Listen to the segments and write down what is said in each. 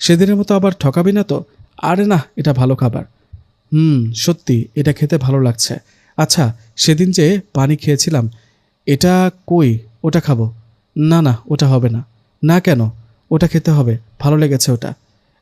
সেদিনের মতো আবার ঠকাবি না তো? আরে না, এটা ভালো খাবার। সত্যি এটা খেতে ভালো লাগছে। আচ্ছা, সেদিন যে পানি খেয়েছিলাম, এটা কই? ওটা খাবো। না না, ওটা হবে না। না কেন? ওটা খেতে হবে, ভালো লেগেছে ওটা।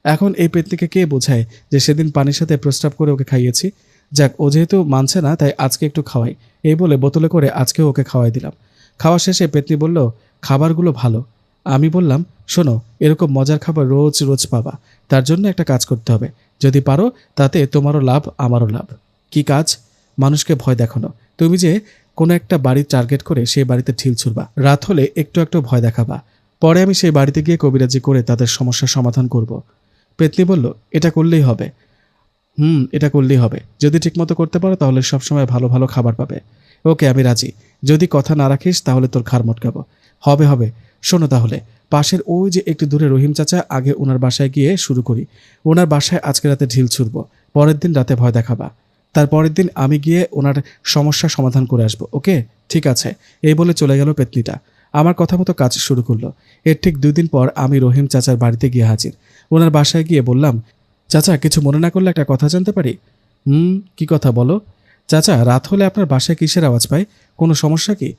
এখন এই পেতনিকে কে বোঝায় যে সেদিন পানির সাথে প্রস্রাব করে ওকে খাইয়েছি? যাক, ও যেহেতু মানছে না তাই আজকে একটু খাওয়াই। এই বলে বোতলে করে আজকেও ওকে খাওয়াই দিলাম। খাওয়া শেষে পেতনি বলল, খাবারগুলো ভালো। আমি বললাম, শোনো, এরকম মজার খাবার রোজ রোজ পাবা, তার জন্য একটা কাজ করতে হবে। যদি পারো তাতে তোমারও লাভ আমারও লাভ। কি কাজ? মানুষকে ভয় দেখানো। তুমি যে কোনো একটা বাড়ি টার্গেট করে সেই বাড়িতে ঢিল ছুড়বা, রাত হলে একটু একটু ভয় দেখাবা, পরে আমি সেই বাড়িতে গিয়ে কবিরাজি করে তাদের সমস্যার সমাধান করব। পেতনি বলল, এটা করলেই হবে। এটা করলেই হবে। যদি ঠিকমতো করতে পারো তাহলে সবসময় ভালো ভালো খাবার পাবে। ওকে, আমি রাজি। যদি কথা না রাখিস তাহলে তোর ঘাড় মটকাবো। হবে হবে। শোনো তাহলে, পাশের ওই যে একটু দূরে রহিম চাচা, আগে ওনার বাসায় গিয়ে শুরু করি। ওনার বাসায় আজকে রাতে ঢিল ছুড়ব, পরের দিন রাতে ভয় দেখাবা। তারপরের দিন আমি গিয়ে ওনার সমস্যার সমাধান করে আসবো। ওকে, ঠিক আছে। এই বলে চলে গেল পেতনিটা। আমার কথা মতো কাজ শুরু করলো। এর ঠিক 2 দিন পর আমি রহিম চাচার বাড়িতে গিয়ে হাজির। ওনার বাসায় গিয়ে বললাম, চাচা, কিছু মনে না করলে একটা কথা জানতে পারি? কি কথা বলো? চাচা, রাত হলে আপনার বাসায় কিসের আওয়াজ পাই? কোনো সমস্যা কি?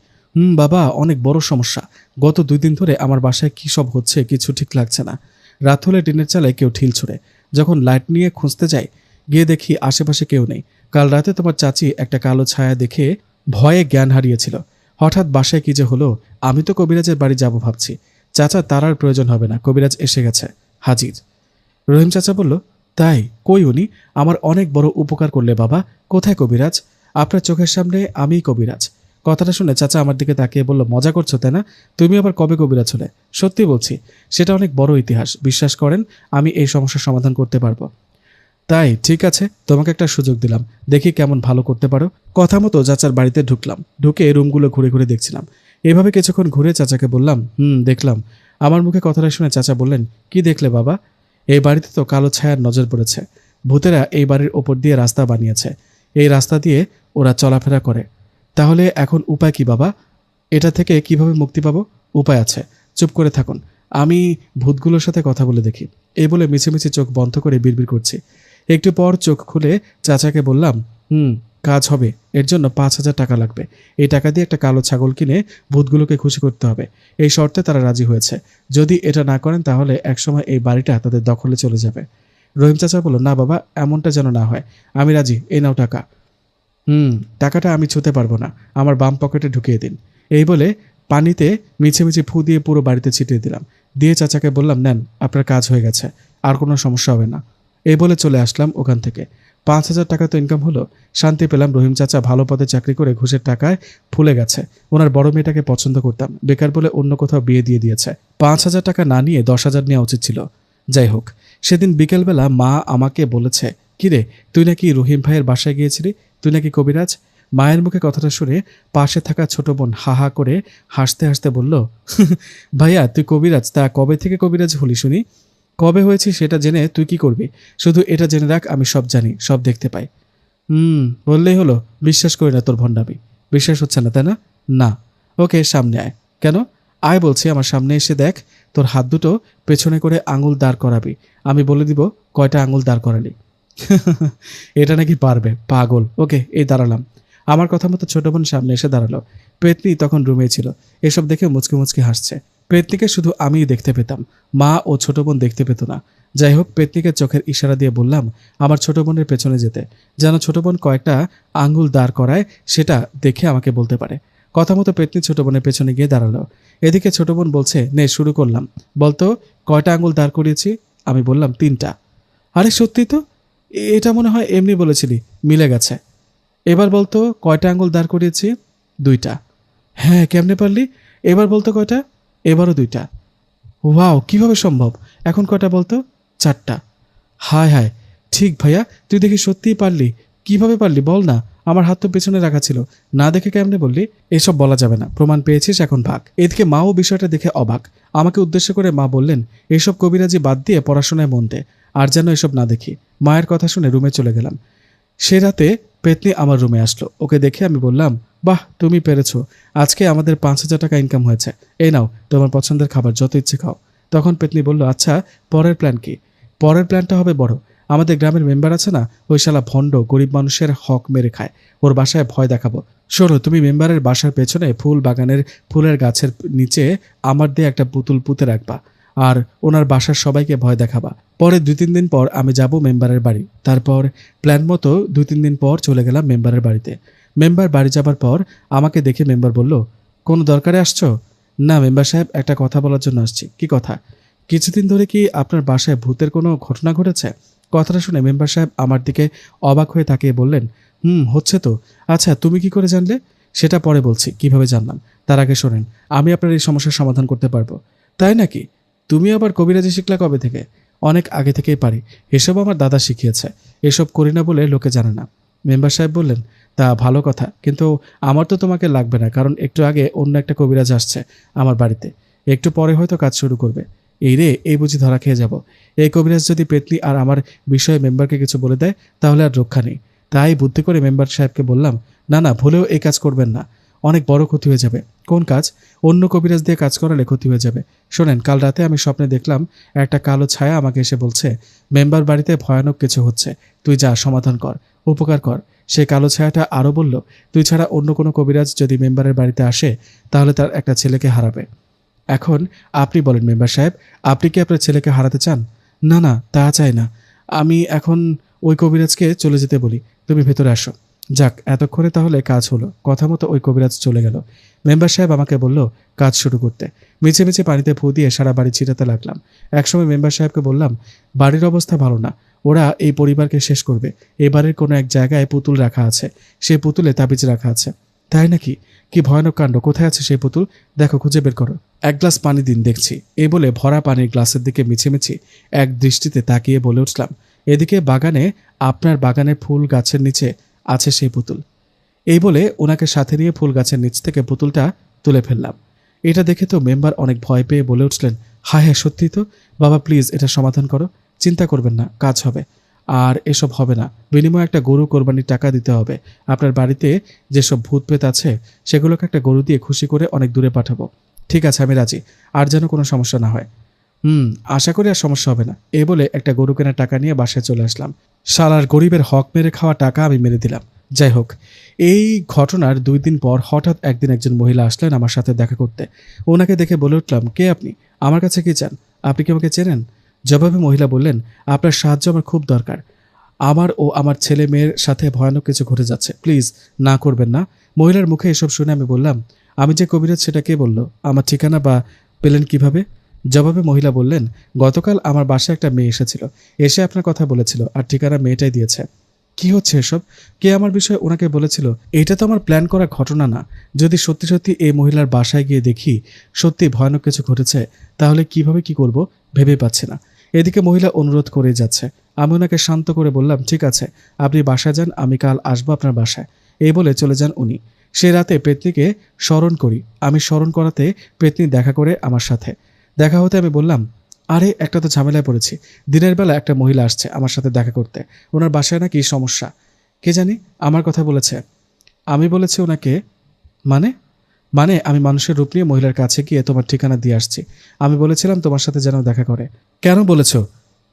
বাবা, অনেক বড় সমস্যা। গত 2 দিন ধরে আমার বাসায় কী সব হচ্ছে কিছু ঠিক লাগছে না। রাত হলে টিনের চালায় কেউ ঢিল ছুড়ে। যখন লাইট নিয়ে খুঁজতে যাই, গিয়ে দেখি আশেপাশে কেউ নেই। কাল রাতে তোমার চাচি একটা কালো ছায়া দেখে ভয়ে জ্ঞান হারিয়েছিল। হঠাৎ বাসায় কি যে হলো, আমি তো কবিরাজের বাড়ি যাব ভাবছি। চাচা, তার আর প্রয়োজন হবে না, কবিরাজ এসে গেছে, হাজির। রহিম চাচা বলল, তাই? কই উনি? আমার অনেক বড় উপকার করলে বাবা। কোথায় কবিরাজ? আপনার চোখের সামনে আমিই কবিরাজ। কথাটা শুনে চাচা আমার দিকে তাকিয়ে বলল, মজা করছো তাই না? তুমি আবার কবে কবিরাজ হলে? সত্যি বলছি, সেটা অনেক বড় ইতিহাস। বিশ্বাস করেন, আমি এই সমস্যার সমাধান করতে পারবো। তাই? ঠিক আছে, তোমাকে একটা সুযোগ দিলাম, দেখি কেমন ভালো করতে পারো। কথা মতো চাচার বাড়িতে ঢুকলাম। ঢুকে রুমগুলো ঘুরে ঘুরে দেখছিলাম। এভাবে কিছুক্ষণ ঘুরে চাচাকে বললাম, দেখলাম। আমার মুখে কথাটা শুনে চাচা বললেন, কি দেখলে বাবা? এই বাড়িতে তো কালো ছায়ার নজর পড়েছে। ভূতেরা এই বাড়ির ওপর দিয়ে রাস্তা বানিয়েছে। এই রাস্তা দিয়ে ওরা চলাফেরা করে। তাহলে এখন উপায় কি বাবা? এটা থেকে কিভাবে মুক্তি পাবো? উপায় আছে, চুপ করে থাকুন। আমি ভূতগুলোর সাথে কথা বলে দেখি। এই বলে মিছিমিছি চোখ বন্ধ করে বিড়বিড় করছি। একটু পর চোখ খুলে চাচাকে বললাম, কাজ হবে। এর জন্য 5,000 টাকা লাগবে। এই টাকা দিয়ে একটা কালো ছাগল কিনে ভূতগুলোকে খুশি করতে হবে। এই শর্তে তারা রাজি হয়েছে। যদি এটা না করেন তাহলে একসময় এই বাড়িটা তাদের দখলে চলে যাবে। রহিম চাচা বলল, না বাবা, এমনটা যেন না হয়। আমি রাজি, এই নাও টাকা। টাকাটা আমি ছুঁতে পারবো না, আমার বাম পকেটে ঢুকিয়ে দিন। এই বলে পানিতে মিছিমিছি ফু দিয়ে পুরো বাড়িতে ছিটিয়ে দিলাম। দিয়ে চাচাকে বললাম, নেন, আপনার কাজ হয়ে গেছে, আর কোনো সমস্যা হবে না। এই বলে চলে আসলাম ওখান থেকে। 5,000 টাকা তো ইনকাম হলো। শান্তি পেলাম। রহিম চাচা ভালো পদে চাকরি করে ঘুষের টাকায় ফুলে গেছে। ওনার বড় মেয়েটাকে পছন্দ করতাম, বেকার বলে অন্য কোথাও বিয়ে দিয়ে দিয়েছে। 5,000 টাকা না নিয়ে 10,000 নেওয়া উচিত ছিল। যাই হোক, সেদিন বিকেলবেলা মা আমাকে বলেছে, কিরে, তুই নাকি রহিম ভাইয়ের বাসায় গিয়েছিলি? তুই নাকি কবিরাজ? মায়ের মুখে কথাটা শুনে পাশে থাকা ছোট বোন হা হা করে হাসতে হাসতে বলল, ভাইয়া, তুই কবিরাজ? তা কবে থেকে কবিরাজ হলি শুনি? কবে হয়েছি সেটা জেনে তুই কি করবি? শুধু এটা জেনে রাখ, আমি সব জানি, সব দেখতে পাই। বললেই হলো? বিশ্বাস করি না তোর ভণ্ডামি। বিশ্বাস হচ্ছে না তাই না? না। ওকে, সামনে আয়। কেন? আয় বলছি, আমার সামনে এসে দেখ। তোর হাত দুটো পেছনে করে আঙুল দাঁড় করাবি। আমি বলে দিব কয়টা আঙুল দাঁড় করালি। এটা নাকি পারবে, পাগল। ওকে, এই দাঁড়ালাম। আমার কথা মতো ছোট বোন সামনে এসে দাঁড়ালো। পেতনি তখন রুমে ছিল। এসব দেখে মুচকি মুচকি হাসছে। পেতনিকে শুধু আমিই দেখতে পেতাম, মা ও ছোট বোন দেখতে পেত না। যাই হোক, পেতনিকে চোখের ইশারা দিয়ে বললাম আমার ছোট বোনের পেছনে যেতে, যেন ছোট বোন কয়েকটা আঙ্গুল দাঁড় করায়, সেটা দেখে আমাকে বলতে পারে। কথা মতো পেতনি ছোট বোনের পেছনে গিয়ে দাঁড়ালো। এদিকে ছোট বোন বলছে, নে শুরু করলাম, বলতো কয়টা আঙ্গুল দাঁড় করিয়েছি? আমি বললাম 3টা। আরে সত্যি তো, এটা মনে হয় এমনি বলেছিলি, মিলে গেছে। এবার বলতো কয়টা আঙ্গুল দাঁড় করিয়েছি? 2টা। হ্যাঁ, কেমনে পারলি? এবার বলতো কয়টা? এবারও 2টা। ওয়াও, কিভাবে সম্ভব? এখন কয়টা বলতো? 4টা। হায় হায়, ঠিক ভাইয়া, তুই দেখি সত্যিই পারলি। কিভাবে পারলি বল না? আমার হাত তো পেছনে রাখা ছিল, না দেখে কেমনে বললি? এসব বলা যাবে না, প্রমাণ পেয়েছিস, এখন ভাগ। এদিকে মাও বিষয়টা দেখে অবাক। আমাকে উদ্দেশ্য করে মা বললেন, এসব কবিরাজি বাদ দিয়ে পড়াশোনায় মন দে, আর যেন এসব না দেখি। মায়ের কথা শুনে রুমে চলে গেলাম। সে রাতে পেতনি আমার রুমে আসলো। ওকে দেখে আমি বললাম, বাহ, তুমি পেরেছো। আজকে আমাদের 5,000 টাকা ইনকাম হয়েছে। এই নাও তোমার পছন্দের খাবার, যত ইচ্ছে খাও। তখন পেতনি বলল, আচ্ছা, পরের প্ল্যান কি? পরের প্ল্যানটা হবে বড়। আমাদের গ্রামের মেম্বার আছে না, ওই শালা ভণ্ড গরিব মানুষের হক মেরে খায়, ওর বাসায় ভয় দেখাবো। শোনো, তুমি মেম্বারের বাসার পেছনে ফুল বাগানের ফুলের গাছের নিচে আমার দিয়ে একটা পুতুল পুঁতে রাখবা, আর ওনার বাসার সবাইকে ভয় দেখাবা। পরে 2-3 দিন পর আমি যাব মেম্বারের বাড়ি। তারপর প্ল্যান মতো 2-3 দিন পর চলে গেলাম মেম্বারের বাড়িতে। মেম্বার বাড়ি যাবার পর আমাকে দেখে মেম্বার বলল, কোনো দরকারে আসছো? না মেম্বার সাহেব, একটা কথা বলার জন্য আসছি। কি কথা? কিছুদিন ধরে কি আপনার বাসায় ভূতের কোনো ঘটনা ঘটেছে? কথাটা শুনে মেম্বার সাহেব আমার দিকে অবাক হয়ে তাকিয়ে বললেন, হচ্ছে তো। আচ্ছা, তুমি কি করে জানলে? সেটা পরে বলছি কিভাবে জানলাম। তার আগে শোনেন, আমি আপনার এই সমস্যার সমাধান করতে পারবো। তাই নাকি? তুমি আবার কবিরাজি শিখলা কবে থেকে? অনেক আগে থেকেই পারি, এসব আমার দাদা শিখিয়েছে। এসব করি না বলে লোকে জানে না। মেম্বার সাহেব বললেন, তা ভালো কথা, কিন্তু আমার তো তোমাকে লাগবে না, কারণ একটু আগে অন্য একটা কবিরাজ আসছে আমার বাড়িতে। একটু পরে হয়তো কাজ শুরু করবে। এই রে, এই বুঝি ধরা খেয়ে যাব। এই কবিরাজ যদি পেতনি আর আমার বিষয়ে মেম্বারকে কিছু বলে দেয় তাহলে আর রক্ষা নেই। তাই বুদ্ধি করে মেম্বার সাহেবকে বললাম, না না, ভুলেও এই কাজ করবেন না, অনেক বড় ক্ষতি হয়ে যাবে। কোন কাজ? অন্য কবিরাজ দিয়ে কাজ করালে ক্ষতি হয়ে যাবে। শোনেন, কাল রাতে আমি স্বপ্নে দেখলাম একটা কালো ছায়া আমাকে এসে বলছে, মেম্বার বাড়িতে ভয়ানক কিছু হচ্ছে, তুই যা সমাধান কর, উপকার কর। সেই কালো ছায়াটা আরও বলল, তুই ছাড়া অন্য কোনো কবিরাজ যদি মেম্বারের বাড়িতে আসে তাহলে তার একটা ছেলেকে হারাবে। এখন আপনি বলেন মেম্বার সাহেব, আপনি কি আপনার ছেলেকে হারাতে চান? না না, তা চাই না। আমি এখন ওই কবিরাজকে চলে যেতে বলি, তুমি ভেতরে আসো। যাক, এতক্ষণে তাহলে কাজ হলো। কথা মতো ওই কবিরাজ চলে গেল। মেম্বার সাহেব আমাকে বলল কাজ শুরু করতে। মিছে মিছে পানিতে ফু দিয়ে সারা বাড়ি ছিটাতে লাগলাম। একসময় মেম্বার সাহেবকে বললাম, বাড়ির অবস্থা ভালো না, ওরা এই পরিবারকে শেষ করবে। এই বাড়ির কোনো এক জায়গায় পুতুল রাখা আছে, সেই পুতুলে তাবিজ রাখা আছে। তাই নাকি? কি ভয়ানক কাণ্ড! কোথায় আছে সেই পুতুল? দেখো, খুঁজে বের করো। এক গ্লাস পানি দিন দেখছি। এই বলে ভরা পানির গ্লাসের দিকে মিছিমিছি এক দৃষ্টিতে তাকিয়ে বলে উঠলাম, এদিকে বাগানে, আপনার বাগানে ফুল গাছের নিচে আছে সেই পুতুল। এই বলে ওনাকে সাথে নিয়ে ফুল গাছের নিচ থেকে পুতুলটা তুলে ফেললাম। এটা দেখে তো মেম্বার অনেক ভয় পেয়ে বলে উঠলেন, হায় হ্যাঁ, সত্যি তো। বাবা প্লিজ এটা সমাধান করো, চিন্তা করবেন না, কাজ হবে। আর এসব হবে না, বিনিময়ে একটা গরু কোরবানির টাকা দিতে হবে। আপনার বাড়িতে যেসব ভূত প্রেত আছে সেগুলোকে একটা গরু দিয়ে খুশি করে অনেক দূরে পাঠাবো। ঠিক আছে, আমি রাজি। আর যেন কোনো সমস্যা না হয়। আশা করি আর সমস্যা হবে না। এই বলে একটা গরু কেনার টাকা নিয়ে বাসায় চলে আসলাম। শালার গরিবের হক মেরে খাওয়া টাকা আমি মেরে দিলাম। যাই হোক, এই ঘটনার 2 দিন পর হঠাৎ একদিন একজন মহিলা আসলেন আমার সাথে দেখা করতে। ওনাকে দেখে বলে উঠলাম, কে আপনি? আমার কাছে কি চান? আপনি কি আমাকে চেনেন? জবাবে মহিলা বললেন, আপনার সাহায্য আমার খুব দরকার। আমার ও আমার ছেলে মেয়ের সাথে ভয়ানক কিছু ঘটে যাচ্ছে, প্লিজ না করবেন না। মহিলার মুখে এসব শুনে আমি বললাম, আমি যে কবিরাজ সেটা কে বলল? আমার ঠিকানা বা পেলেন কিভাবে? জবাবে মহিলা বললেন, গতকাল আমার বাসায় একটা মেয়ে এসেছিল, এসে আপনার কথা বলেছিল, আর ঠিকানা মেয়েটাই দিয়েছে। কি হচ্ছে এসব? কে আমার বিষয়ে ওনাকে বলেছিল? এটা তো আমার প্ল্যান করা ঘটনা না। যদি সত্যি সত্যি এই মহিলার বাসায় গিয়ে দেখি সত্যি ভয়ানক কিছু ঘটেছে, তাহলে কিভাবে কি করব ভেবে পাচ্ছি না। এদিকে মহিলা অনুরোধ করে যাচ্ছে। আমি ওনাকে শান্ত করে বললাম, ঠিক আছে, আপনি বাসায় যান, আমি কাল আসবো আপনার বাসায়। এই বলে চলে যান উনি। সে রাতে পেতনিকে স্মরণ করি। আমি স্মরণ করাতে পেতনি দেখা করে আমার সাথে। দেখা হতে আমি বললাম, আরে একটা তো ঝামেলায় পড়েছি। দিনের বেলা একটা মহিলা আসছে আমার সাথে দেখা করতে। ওনার বাসায় নাকি সমস্যা। কে জানি আমার কথা বলেছে। আমি বলেছি ওনাকে, মানে মানে আমি মানুষের রূপ নিয়ে মহিলার কাছে গিয়ে তোমার ঠিকানা দিয়ে আসছি। আমি বলেছিলাম তোমার সাথে যেন দেখা করে। কেন বলেছ?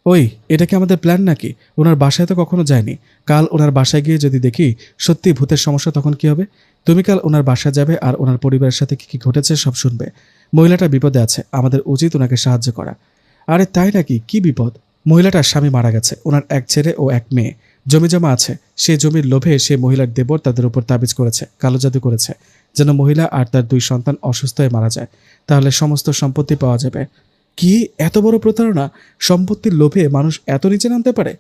ওই, এটা কি আমাদের প্ল্যান নাকি? ওনার বাসায় তো কখনো যায়নি। কাল ওনার বাসায় গিয়ে যদি দেখি সত্যি ভূতের সমস্যা, তখন কি হবে? তুমি কাল ওনার বাসায় যাবে আর ওনার পরিবারের সাথে কি কি ঘটেছে সব শুনবে। মহিলাটা বিপদে আছে, আমাদের উচিত ওনাকে সাহায্য করা। আরে তাই নাকি? কি বিপদ? মহিলাটার স্বামী মারা গেছে, ওনার এক ছেলে ও এক মেয়ে। জমি জমা আছে, সে জমির লোভে সে মহিলার দেবর তাদের উপর তাবিজ করেছে, কালো জাদু করেছে, যেন মহিলা আর তার 2 সন্তান অসুস্থ হয়ে মারা যায়। তাহলে সমস্ত সম্পত্তি পাওয়া যাবে। কি এত বড় প্রতারণা! সম্পত্তির লোভে মানুষ এত নিচে নামতে পারে?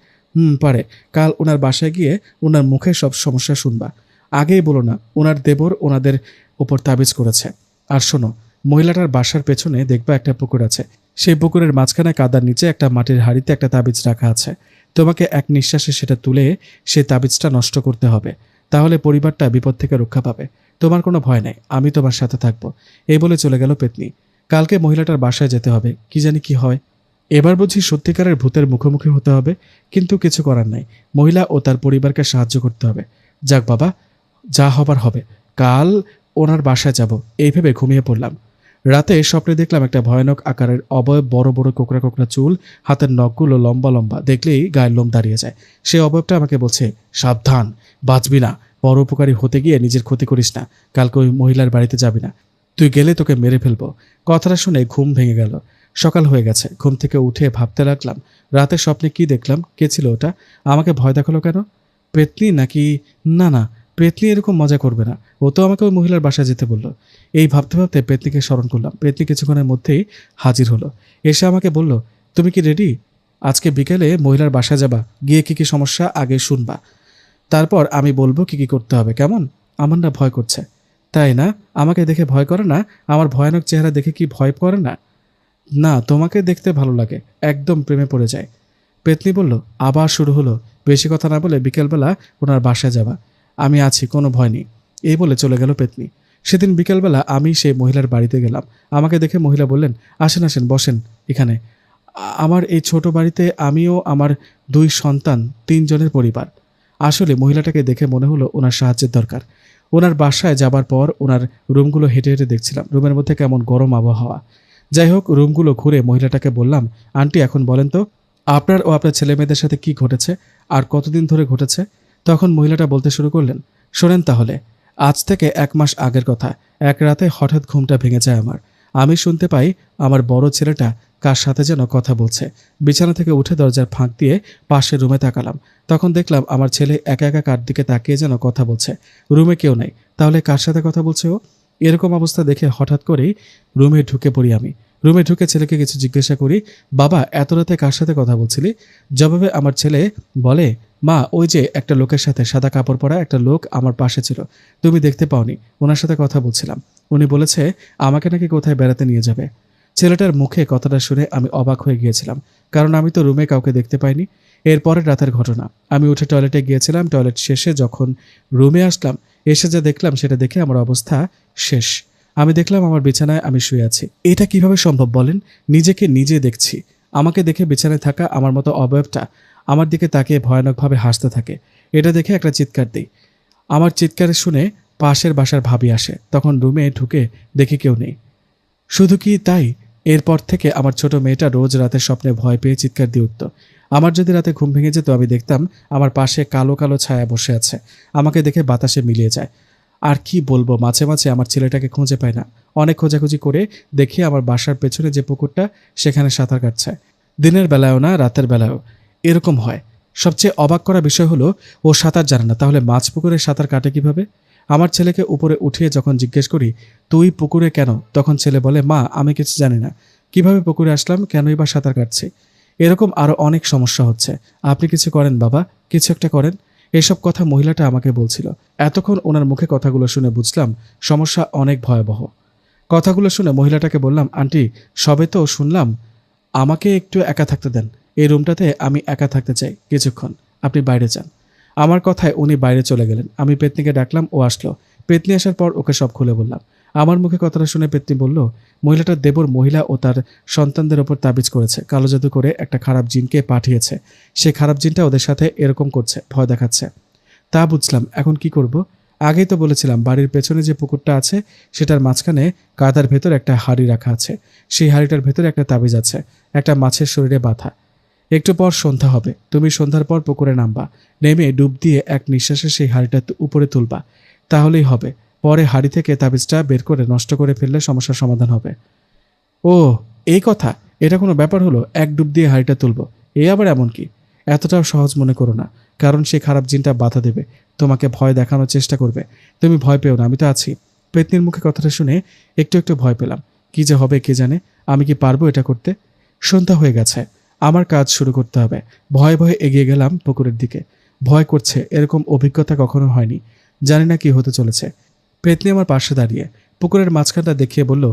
পারে। কাল ওনার বাসায় গিয়ে ওনার মুখে সব সমস্যা শুনবা। আগেই বলো না ওনার দেবর ওনাদের উপর তাবিজ করেছে। আর শোনো, মহিলাটার বাসার পেছনে দেখবা একটা পুকুর আছে। সেই পুকুরের মাঝখানে কাদার নিচে একটা মাটির হাঁড়িতে একটা তাবিজ রাখা আছে। তোমাকে এক নিঃশ্বাসে সেটা তুলে সেই তাবিজটা নষ্ট করতে হবে। তাহলে পরিবারটা বিপদ থেকে রক্ষা পাবে। তোমার কোনো ভয় নেই, আমি তোমার সাথে থাকবো। এই বলে চলে গেল পেতনি। কালকে মহিলাটার বাসায় যেতে হবে, কি জানি কি হয়। এবার বুঝি সত্যিকারের ভূতের মুখোমুখি হতে হবে, কিন্তু কিছু করার নাই। মহিলা ও তার পরিবারকে সাহায্য করতে হবে। যাক বাবা, যা হবার হবে। কাল ওনার বাসায় যাব, এই ভেবে ঘুমিয়ে পড়লাম। রাতে স্বপ্নে দেখলাম একটা ভয়ানক আকারের অবয়ব, বড় বড় কোকড়া কোকড়া চুল, হাতের নখগুলো লম্বা লম্বা, দেখলেই গায়ের লোম দাঁড়িয়ে যায়। সেই অবয়বটা আমাকে বলছে, সাবধান, বাঁচবি না, পরোপকারী হতে গিয়ে নিজের ক্ষতি করিস না, কালকে ওই মহিলার বাড়িতে যাবি না, তুই গেলে তোকে মেরে ফেলবো। কথাটা শুনে ঘুম ভেঙে গেল। সকাল হয়ে গেছে, ঘুম থেকে উঠে ভাবতে লাগলাম রাতে স্বপ্নে কি দেখলাম, কে ছিল ওটা, আমাকে ভয় দেখালো কেন? পেতনি নাকি? না না, পেতনি এরকম মজা করবে না, ও তো আমাকে ওই মহিলার বাসায় যেতে বললো। এই ভাবতে ভাবতে পেতনিকে স্মরণ করলাম। পেতনি কিছুক্ষণের মধ্যেই হাজির হলো। এসে আমাকে বলল, তুমি কি রেডি? আজকে বিকেলে মহিলার বাসায় যাবা, গিয়ে কি কি সমস্যা আগে শুনবা, তারপর আমি বলবো কি কি করতে হবে, কেমন? আমার না ভয় করছে। তাই না? আমাকে দেখে ভয় করে না? আমার ভয়ানক চেহারা দেখে কি ভয় করে না? না, তোমাকে দেখতে ভালো লাগে, একদম প্রেমে পড়ে যায়। পেতনি বলল, আবার শুরু হলো, বেশি কথা না বলে বিকেলবেলা ওনার বাসায় যাবা, আমি আছি, কোনো ভয় নেই। এই বলে চলে গেল পেতনি। সেদিন বিকেলবেলা আমি সেই মহিলার বাড়িতে গেলাম। আমাকে দেখে মহিলা বললেন, আসেন আসেন, বসেন এখানে। আমার এই ছোট বাড়িতে আমিও, আমার 2 সন্তান, 3 জনের পরিবার। আসলে মহিলাটাকে দেখে মনে হলো ওনার সাহায্যের দরকার। ওনার বাসায় যাবার পর ওনার রুমগুলো হেঁটে হেঁটে দেখছিলাম, রুমের মধ্যে কেমন গরম আবহাওয়া। যাই হোক, রুমগুলো ঘুরে মহিলাটাকে বললাম, আন্টি এখন বলেন তো, আপনার ও আপনার ছেলে মেয়েদের সাথে কি ঘটেছে আর কতদিন ধরে ঘটেছে? তখন মহিলাটা বলতে শুরু করলেন, শোনেন তাহলে, আজ থেকে 1 মাস আগের কথা। এক রাতে হঠাৎ ঘুমটা ভেঙে যায় আমার। আমি শুনতে পাই আমার বড় ছেলেটা কার সাথে যেন কথা বলছে। বিছানা থেকে উঠে দরজার ফাঁক দিয়ে পাশের রুমে তাকালাম। তখন দেখলাম আমার ছেলে একা একা কার দিকে তাকিয়ে যেন কথা বলছে। রুমে কেউ নেই, তাহলে কার সাথে কথা বলছে ও? এরকম অবস্থা দেখে হঠাৎ করেই রুমে ঢুকে পড়ি আমি। রুমে ঢুকে ছেলেকে কিছু জিজ্ঞাসা করি, বাবা এত রাতে কার সাথে কথা বলছিলি? জবাবে আমার ছেলে বলে, মা ওই যে একটা লোকের সাথে, সাদা কাপড় পরা একটা লোক আমার পাশে ছিল, তুমি দেখতে পাওনি, ওনার সাথে কথা বলছিলাম। উনি বলেছে আমাকে নাকি কোথায় বেড়াতে নিয়ে যাবে। ছেলেটার মুখে কথাটা শুনে আমি অবাক হয়ে গিয়েছিলাম, কারণ আমি তো রুমে কাউকে দেখতে পাইনি। এরপরের রাতের ঘটনা, আমি উঠে টয়লেটে গিয়েছিলাম। টয়লেট শেষে যখন রুমে আসলাম, এসে যা দেখলাম সেটা দেখে আমার অবস্থা শেষ। আমি দেখলাম আমার বিছানায় আমি শুয়ে আছি। এটা কিভাবে সম্ভব বলেন? নিজেকে নিজে দেখছি। আমাকে দেখে বিছানায় থাকা আমার মতো অবয়বটা আমার দিকে তাকিয়ে ভয়ানকভাবে হাসতে থাকে। এটা দেখে একটা চিৎকার দিই। আমার চিৎকার শুনে পাশের বাসার ভাবি আসে। তখন রুমে ঢুকে দেখি কেউ নেই। শুধু কি তাই, এরপর থেকে আমার ছোট মেয়েটা রোজ রাতের স্বপ্নে ভয় পেয়ে চিৎকার দিয়ে উঠত। আমার যদি রাতে ঘুম ভেঙে যেত, আমি দেখতাম আমার পাশে কালো কালো ছায়া বসে আছে, আমাকে দেখে বাতাসে মিলিয়ে যায়। আর কি বলবো, মাঝে মাঝে আমার ছেলেটাকে খুঁজে পাই না। অনেক খোঁজাখুঁজি করে দেখি আমার বাসার পেছনে যে পুকুরটা, সেখানে সাঁতার কাটছে। দিনের বেলায়ও না, রাতের বেলায়ও এরকম হয়। সবচেয়ে অবাক করা বিষয় হলো, ও সাঁতার জানে না, তাহলে মাছ পুকুরে সাঁতার কাটে কিভাবে? আমার ছেলেকে উপরে উঠিয়ে যখন জিজ্ঞেস করি, তুই পুকুরে কেন, তখন ছেলে বলে, মা আমি কিছু জানি না, কিভাবে পুকুরে আসলাম, কেনই বা সাঁতার কাটছি। এরকম আরও অনেক সমস্যা হচ্ছে, আপনি কিছু করেন বাবা, কিছু একটা করেন। এসব কথা মহিলাটা আমাকে বলছিল। এতক্ষণ ওনার মুখে কথাগুলো শুনে বুঝলাম সমস্যা অনেক ভয়াবহ। কথাগুলো শুনে মহিলাটাকে বললাম, আন্টি সবে তো শুনলাম, আমাকে একটু একা থাকতে দেন, এই রুমটাতে আমি একা থাকতে চাই কিছুক্ষণ, আপনি বাইরে যান। আমার কথায় উনি বাইরে চলে গেলেন। আমি পেতনিকে ডাকলাম, ও আসলো। পেতনি আসার পর ওকে সব খুলে বললাম। আমার মুখে কথাটা শুনে পেতনি বলল, মহিলাটার দেবর মহিলা ও তার সন্তানদের ওপর তাবিজ করেছে, কালো জাদু করে একটা খারাপ জিনকে পাঠিয়েছে। সে খারাপ জিনটা ওদের সাথে এরকম করছে, ভয় দেখাচ্ছে। তা বুঝলাম, এখন কি করব? আগেই তো বলেছিলাম বাড়ির পেছনে যে পুকুরটা আছে সেটার মাঝখানে কাদার ভেতর একটা হাঁড়ি রাখা আছে। সেই হাঁড়িটার ভেতরে একটা তাবিজ আছে, একটা মাছের শরীরে বাঁধা। একটু পর সন্ধ্যা হবে, তুমি সন্ধ্যার পর পুকুরে নামবা, নেমে ডুব দিয়ে এক নিঃশ্বাসে সেই হাঁড়িটা উপরে তুলবা, তাহলেই হবে। পরে হাঁড়ি থেকে তাবিজটা বের করে নষ্ট করে ফেললে সমস্যার সমাধান হবে। ও, এই কথা, এটা কোনো ব্যাপার হলো? এক ডুব দিয়ে হাঁড়িটা তুলবো, এ আবার এমন কি? এতটাও সহজ মনে করো না, কারণ সেই খারাপ জিনটা বাধা দেবে, তোমাকে ভয় দেখানোর চেষ্টা করবে। তুমি ভয় পেও না, আমি তো আছি। পেতনির মুখে কথাটা শুনে একটু একটু ভয় পেলাম। কি যে হবে কে জানে, আমি কি পারবো এটা করতে? সন্ধ্যা হয়ে গেছে, আমার কাজ শুরু করতে হবে। ভয়ে ভয়ে এগিয়ে গেলাম পুকুরের দিকে। ভয় করছে, এরকম অভিজ্ঞতা কখনো হয়নি, জানি না কি হতে চলেছে। পেতনি আমার পাশে দাঁড়িয়ে পুকুরের মাঝখানটা দেখিয়ে বলল,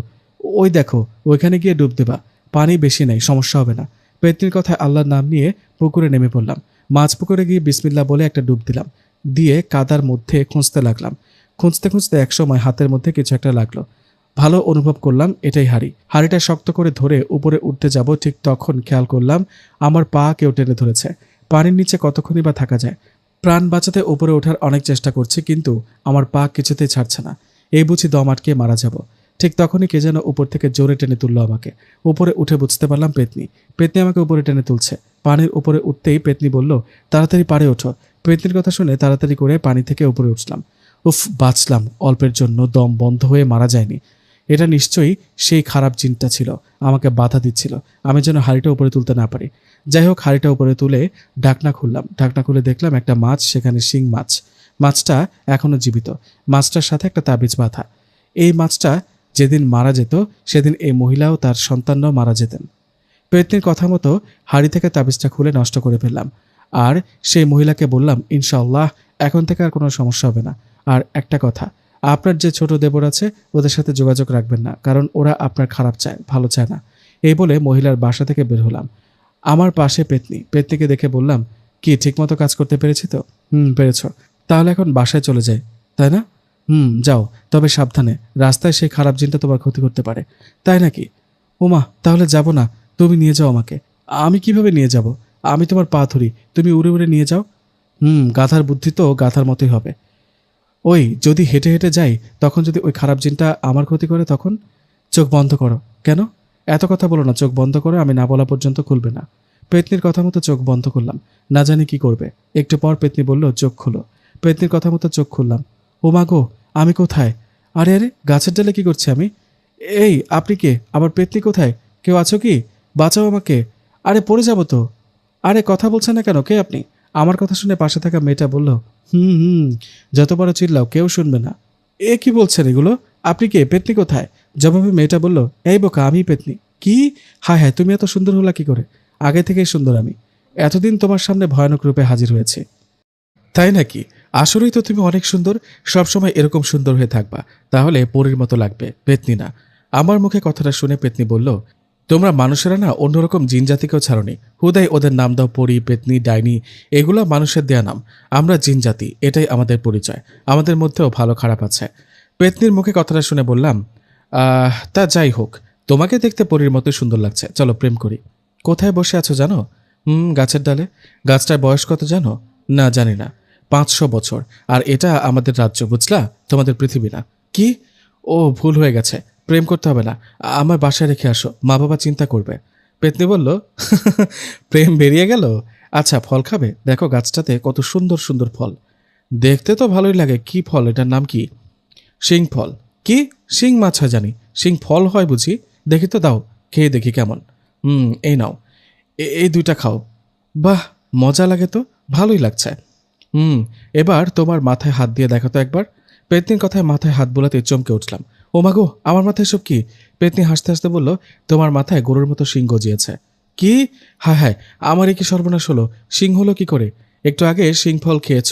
ওই দেখো, ওইখানে গিয়ে ডুব দেবা, পানি বেশি নেই, সমস্যা হবে না। পেতনির কথায় আল্লাহর নাম নিয়ে পুকুরে নেমে পড়লাম। মাছ পুকুরে গিয়ে বিসমিল্লাহ বলে একটা ডুব দিলাম, দিয়ে কাদার মধ্যে খুঁজতে লাগলাম। খুঁজতে খুঁজতে একসময় হাতের মধ্যে কিছু একটা লাগলো। ভালো অনুভব করলাম এটাই হাঁড়ি। হাঁড়িটা শক্ত করে ধরে উপরে উঠতে যাব, ঠিক তখন খেয়াল করলাম আমার পা কেউ টেনে ধরেছে। পানির নিচে কতক্ষণই বা থাকা যায়? প্রাণ বাঁচাতে উপরে ওঠার অনেক চেষ্টা করছি, কিন্তু আমার পা কিছুতেই ছাড়ছে না। এই বুঝি দম আটকে মারা যাব। ঠিক তখনই কে যেন উপর থেকে জোরে টেনে তুললো আমাকে। উপরে উঠে বুঝতে পারলাম পেতনি। পেতনি আমাকে উপরে টেনে তুলছে। পানির উপরে উঠতেই পেতনি বলল, তাড়াতাড়ি পাড়ে ওঠো। পেতনির কথা শুনে তাড়াতাড়ি করে পানি থেকে উপরে উঠলাম। উফ, বাঁচলাম। অল্পের জন্য দম বন্ধ হয়ে মারা যায়নি। এটা নিশ্চয়ই সেই খারাপ জিনটা ছিল, আমাকে বাধা দিচ্ছিল আমি যেন হাঁড়িটা উপরে তুলতে না পারি। যাই হোক, হাঁড়িটা উপরে তুলে ঢাকনা খুললাম। ঢাকনা খুলে দেখলাম একটা মাছ, সেখানে শিং মাছ। মাছটা এখনো জীবিত। মাছটার সাথে একটা তাবিজ বাঁধা। এই মাছটা যেদিন মারা যেত সেদিন এই মহিলাও তার সন্তানরাও মারা যেতেন। পেতনির কথা মতো হাঁড়ি থেকে তাবিজটা খুলে নষ্ট করে ফেললাম। আর সেই মহিলাকে বললাম, ইনশাআল্লাহ এখন থেকে আর কোনো সমস্যা হবে না। আর একটা কথা, আপনার যে ছোট দেবর আছে ওদের সাথে যোগাযোগ রাখবেন না, কারণ ওরা আপনার খারাপ চায়, ভালো চায় না। এই বলে মহিলার বাসা থেকে বের হলাম। আমার পাশে পেতনি। পেতনিকে দেখে বললাম, কি ঠিকমতো কাজ করতে পেরেছি তো? পেরেছ। তাহলে এখন বাসায় চলে যাই, তাই না? যাও, তবে সাবধানে। রাস্তায় সেই খারাপ জিনটা তোমার ক্ষতি করতে পারে। তাই নাকি? ওমা, তাহলে যাব না। তুমি নিয়ে যাও আমাকে। আমি কিভাবে নিয়ে যাব? আমি তোমার পা ধরি, তুমি উড়ে উড়ে নিয়ে যাও। গাধার বুদ্ধি তো গাধার মতোই হবে। ওই যদি হেঁটে হেঁটে যাই, তখন যদি ওই খারাপ জিনটা আমার ক্ষতি করে, তখন? চোখ বন্ধ করো। কেন? এত কথা বলো না, চোখ বন্ধ করো। আমি না বলা পর্যন্ত খুলবে না। পেতনির কথা মতো চোখ বন্ধ করলাম। না জানি কি করবে। একটু পর পেতনি বলল, চোখ খুলো। পেতনির কথা মতো চোখ খুললাম। ও মা গো, আমি কোথায়? আরে আরে, গাছের ডালে কি করছি আমি? এই, আপনি কে? আবার পেতনি কোথায়? কেউ আছো কি? বাঁচাও আমাকে। আরে পড়ে যাব তো। আরে কথা বলছেন না কেন? কে আপনি? আমার কথা শুনে পাশে থাকা মেয়েটা বলল, হুম, যত বড় চিল্লাও কেউ শুনবে না। এ কি বলছেন এগুলো? আপনি কে? পেতনি কোথায়? জবাবে মেয়েটা বলল, এই বোকা, আমি পেতনি। কি? হায় হায়, তুমি এত সুন্দর হলা কি করে? আগে থেকেই সুন্দর আমি। এতদিন তোমার সামনে ভয়ানক রূপে হাজির হয়েছে। তাই নাকি? আসলেই তো তুমি অনেক সুন্দর। সবসময় এরকম সুন্দর হয়ে থাকবা, তাহলে পরীর মতো লাগবে, পেতনি না। আমার মুখে কথাটা শুনে পেতনি বলল, তোমরা মানুষেরা না অন্যরকম জিন জাতিকেও ছাড়নি। হুদাই ওদের নাম দাও পরী, পেতনি, ডাইনি। এগুলা মানুষের দেয়া নাম। আমরা জিন জাতি, এটাই আমাদের পরিচয়। আমাদের মধ্যেও ভালো খারাপ আছে। পেতনির মুখে কথাটা শুনে বললাম, তা যাই হোক, তোমাকে দেখতে পরীর মতো সুন্দর লাগছে। চলো প্রেম করি। কোথায় বসে আছো জানো? গাছের ডালে। গাছটার বয়স কত জানো? না, জানি না। 500 বছর। আর এটা আমাদের রাজ্য, বুঝলা? তোমাদের পৃথিবী না। কি? ও, ভুল হয়ে গেছে। প্রেম করতে হবে না। আমার বাসায় রেখে আসো, মা বাবা চিন্তা করবে। পেতনি বলল, প্রেম বেরিয়ে গেল। আচ্ছা, ফল খাবে? দেখো গাছটাতে কত সুন্দর সুন্দর ফল। দেখতে তো ভালোই লাগে। কি ফল? এটার নাম কি? শিং ফল। কি? শিং মাছ হয় জানি, শিং ফল হয় বুঝি? দেখি তো, দাও, খেয়ে দেখি কেমন। এই নাও, এই দুইটা খাও। বাহ, মজা লাগে তো, ভালোই লাগছে। এবার তোমার মাথায় হাত দিয়ে দেখো তো একবার। পেতনির কথায় মাথায় হাত বোলাতে চমকে উঠলাম। ও মাগো, আমার মাথায় সব কি? পেতনি হাসতে হাসতে বলল, তোমার মাথায় গরুর মতো শিং গজিয়েছে। কি? হায় হায়, আমারই কি সর্বনাশ হলো? শিং হলো কি করে? একটু আগে শিং ফল খেয়েছ,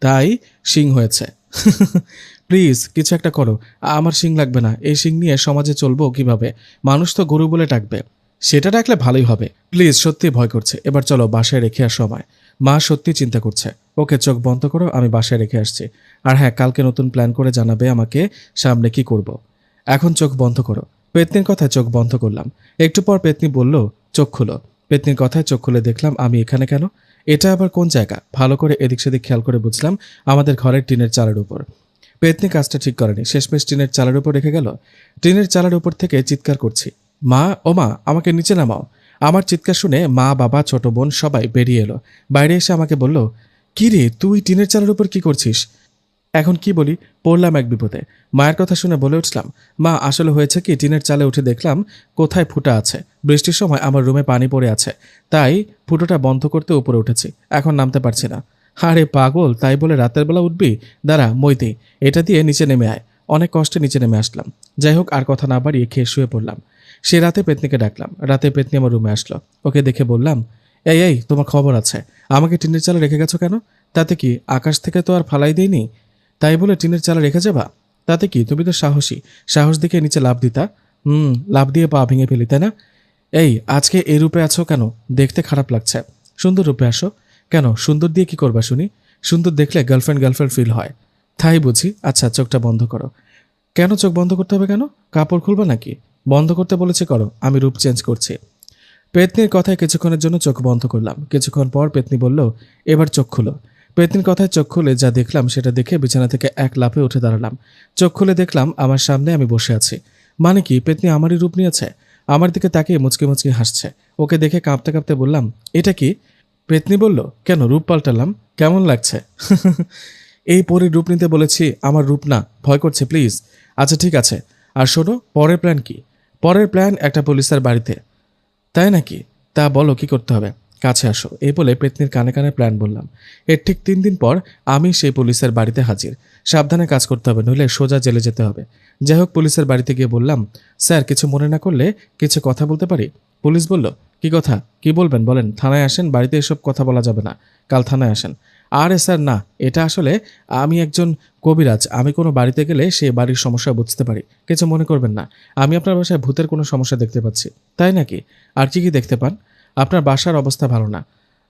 তাই শিং হয়েছে। প্লিজ কিছু একটা করো। আমার শিং লাগবে না। এই শিং নিয়ে সমাজে চলবো কিভাবে? মানুষ তো গরু বলে ডাকবে। সেটা ডাকলে ভালোই হবে। প্লিজ, সত্যি ভয় করছে। এবার চলো, বাসায় রেখে আসো আমায়। মা সত্যি চিন্তা করছে। ওকে, চোখ বন্ধ করো, আমি বাসায় রেখে আসছি। আর হ্যাঁ, কালকে নতুন প্ল্যান করে জানাবে আমাকে সামনে কি করব। এখন চোখ বন্ধ করো। পেতনির কথায় চোখ বন্ধ করলাম। একটু পর পেতনি বলল, চোখ খুলো। পেতনির কথায় চোখ খুলে দেখলাম আমি এখানে কেন? এটা আবার কোন জায়গা? ভালো করে এদিক সেদিক খেয়াল করে বুঝলাম আমাদের ঘরের টিনের চালের উপর। পেতনি কাজটা ঠিক করেনি, শেষমেশ টিনের চালের উপর রেখে গেল। টিনের চালের উপর থেকে চিৎকার করছি, মা, ও মা, আমাকে নিচে নামাও। আমার চিৎকার শুনে মা, বাবা, ছোট বোন সবাই বেরিয়ে এলো। বাইরে এসে আমাকে বলল, কি রে, তুই টিনের চালের উপর কি করছিস? এখন কি বলি, পড়লাম এক বিপদে। মায়ের কথা শুনে বলে উঠলাম, মা, আসলে হয়েছে কি, টিনের চালে উঠে দেখলাম কোথায় ফুটা আছে। বৃষ্টির সময় আমার রুমে পানি পড়ে আছে, তাই ফুটোটা বন্ধ করতে উপরে উঠেছি। এখন নামতে পারছি না। আরে পাগল, তাই বলে রাতের বেলা উঠবি? দাঁড়া, মই দিই। এটা দিয়ে নিচে নেমে আয়। অনেক কষ্টে নিচে নেমে আসলাম। যাই হোক, আর কথা না বাড়িয়ে খেয়ে শুয়ে পড়লাম। সে রাতে পেতনিকে ডাকলাম। রাতে পেতনি আমার রুমে আসলো। ওকে দেখে বললাম, এই এই, তোমার খবর আছে। আমাকে টিনের চালে রেখে গেছো কেন? তাতে কি, আকাশ থেকে তো আর ফালাই দেয়নি। তাই বলে টিনের চালা রেখে যাবা? তাতে কি, তুমি তো সাহসী। সাহস দেখে নিচে লাফ দিতা। লাফ দিয়ে পা ভেঙে ফেলি, তাই না? এই, আজকে এই রূপে আছো কেন? দেখতে খারাপ লাগছে। সুন্দর রূপে আসো। কেন, সুন্দর দিয়ে কি করবা শুনি? সুন্দর দেখলে গার্লফ্রেন্ড গার্লফ্রেন্ড ফিল হয়। তাই বুঝি? আচ্ছা, চোখটা বন্ধ করো। কেন চোখ বন্ধ করতে হবে কেন? কাপড় খুলবা নাকি? বন্ধ করতে বলেছি, করো। আমি রূপ চেঞ্জ করছি। পেতনির কথায় কিছুক্ষণের জন্য চোখ বন্ধ করলাম। কিছুক্ষণ পর পেতনি বলল, এবার চোখ খুলো। পেতনির কথায় চোখ খুলে যা দেখলাম সেটা দেখে বিছানা থেকে এক লাফে উঠে দাঁড়ালাম। চোখ খুলে দেখলাম আমার সামনে আমি বসে আছি। মানে কি পেতনি আমারই রূপ নিয়েছে? আমার দিকে তাকিয়ে মুচকি মুচকি হাসছে। ওকে দেখে কাঁপতে কাঁপতে বললাম, এটা কি? পেতনি বলল, কেন রূপ পাল্টালাম? কেমন লাগছে? এই পরের রূপ নিতে বলেছি, আমার রূপ না, ভয় করছে প্লিজ। আচ্ছা ঠিক আছে, আর শোনো, পরের প্ল্যান কি? পরের প্ল্যান একটা পুলিশের বাড়িতে। তাই নাকি? তা বলো কি করতে হবে? কাছে আসো, এই বলে পেতনির কানে কানে প্ল্যান বললাম। এর ঠিক 3 দিন পর আমি সেই পুলিশের বাড়িতে হাজির। সাবধানে কাজ করতে হবে, নইলে সোজা জেলে যেতে হবে। যাই হোক, পুলিশের বাড়িতে গিয়ে বললাম, স্যার কিছু মনে না করলে কিছু কথা বলতে পারি? পুলিশ বলল, কি কথা? কি বলবেন বলেন, থানায় আসেন, বাড়িতে এসব কথা বলা যাবে না। কাল থানায় আসেন। আরে স্যার না, এটা আসলে আমি একজন কবিরাজ, আমি কোনো বাড়িতে গেলে সেই বাড়ির সমস্যা বুঝতে পারি, কিছু মনে করবেন না। আমি আপনার বাসায় ভূতের কোনো সমস্যা দেখতে পাচ্ছি। তাই নাকি? আর কি কি দেখতে পান? আপনার বাসার অবস্থা ভালো না,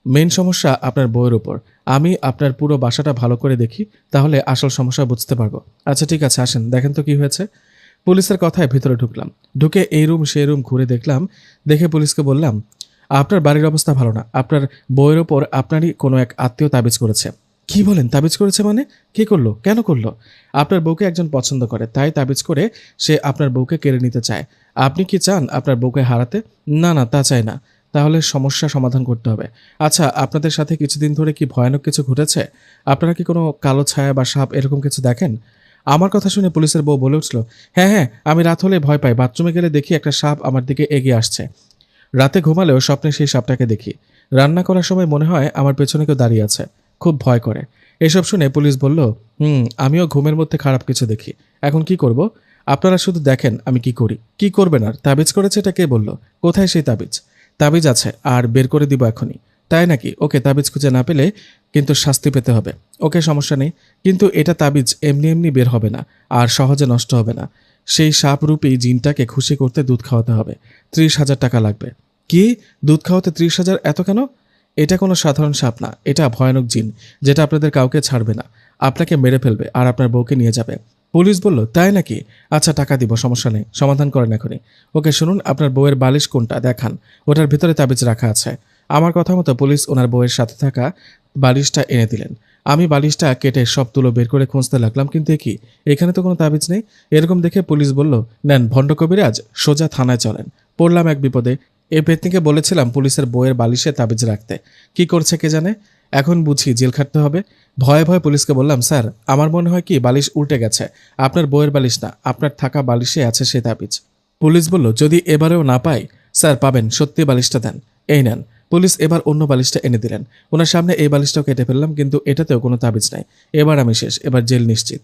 মেন সমস্যা আপনার বউয়ের উপর। আমি আপনার পুরো বাসাটা ভালো করে দেখি, তাহলে আসল সমস্যা বুঝতে পারবো। আচ্ছা ঠিক আছে, আসেন দেখেন তো কি হয়েছে। পুলিশের কথায় ভিতরে ঢুকলাম। ঢুকে এই রুম সেই রুম ঘুরে দেখলাম। দেখে পুলিশকে বললাম, আপনার বাড়ির অবস্থা ভালো না, আপনার বউয়ের ওপর আপনারই কোনো এক আত্মীয় তাবিজ করেছে। কি বলেন, তাবিজ করেছে মানে? কি করলো, কেন করলো? আপনার বউকে একজন পছন্দ করে, তাই তাবিজ করে সে আপনার বউকে কেড়ে নিতে চায়। আপনি কি চান আপনার বউকে হারাতে? না না, তা চাই না। তাহলে সমস্যা সমাধান করতে হবে। আচ্ছা, আপনাদের সাথে কিছুদিন ধরে কি ভয়ানক কিছু ঘটেছে? আপনারা কি কোনো কালো ছায়া বা সাপ এরকম কিছু দেখেন? আমার কথা শুনে পুলিশের বউ বলে উঠল, হ্যাঁ হ্যাঁ, আমি রাত হলে ভয় পাই, বাথরুমে গেলে দেখি একটা সাপ আমার দিকে এগিয়ে আসছে। রাতে ঘুমালেও স্বপ্নে সেই সাপটাকে দেখি। রান্না করার সময় মনে হয় আমার পেছনে কেউ দাঁড়িয়ে আছে, খুব ভয় করে। এসব শুনে পুলিশ বলল, আমিও ঘুমের মধ্যে খারাপ কিছু দেখি। এখন কি করব? আপনারা শুধু দেখেন আমি কি করি। কি করবেন আর? তাবিজ করেছে এটা কে বলল? কোথায় সেই তাবিজ? তাবিজ আছে, আর বের করে দিব এখনই। তাই নাকি? ওকে, তাবিজ খুঁজে না পেলে কিন্তু শাস্তি পেতে হবে। ওকে, সমস্যা নেই, কিন্তু এটা তাবিজ এমনি এমনি বের হবে না, আর সহজে নষ্ট হবে না। সেই সাপরূপী জিনটাকে খুশি করতে দুধ খাওয়াতে হবে। 30,000 টাকা লাগবে। কি? দুধ খাওয়াতে 30,000? এত কেন? এটা কোনো সাধারণ সাপ না, এটা ভয়ানক জিন, যেটা আপনাদের কাউকে ছাড়বে না, আপনাকে মেরে ফেলবে আর আপনার বউকে নিয়ে যাবে। পুলিশ বলল, তাই নাকি? আচ্ছা টাকা দিব, সমস্যা নেই, সমাধান করেন এখনই। ওকে শুনুন, আপনার বউয়ের বালিশ কোনটা দেখান, ওটার ভিতরে তাবিজ রাখা আছে। আমার কথা মতো পুলিশ ওনার বউয়ের সাথে থাকা বালিশটা এনে দিলেন। আমি বালিশটা কেটে সব তুলো বের করে খুঁজতে লাগলাম, কিন্তু এ কি, এখানে তো কোনো তাবিজ নেই। এরকম দেখে পুলিশ বলল, নেন ভণ্ড কবিরাজ, সোজা থানায় চলেন। পড়লাম এক বিপদে। এই পেতনিকে বলেছিলাম পুলিশের বইয়ের বালিশে তাবিজ রাখতে, কি করছে কে জানে। এখন বুঝি জেল খাটতে হবে। ভয়ে ভয়ে পুলিশকে বললাম, স্যার আমার মনে হয় কি বালিশ উল্টে গেছে, আপনার বইয়ের বালিশ না, আপনার থাকা বালিশে আছে সে তাবিজ। পুলিশ বলল, যদি এবারেও না পাই? স্যার পাবেন, সত্যি বালিশটা দেন। এই নেন। পুলিশ এবার অন্য বালিশটা এনে দিলেন। ওনার সামনে এই বালিশটাও কেটে ফেললাম, কিন্তু এটাতেও কোনো তাবিজ নাই। এবার আমি শেষ, এবার জেল নিশ্চিত।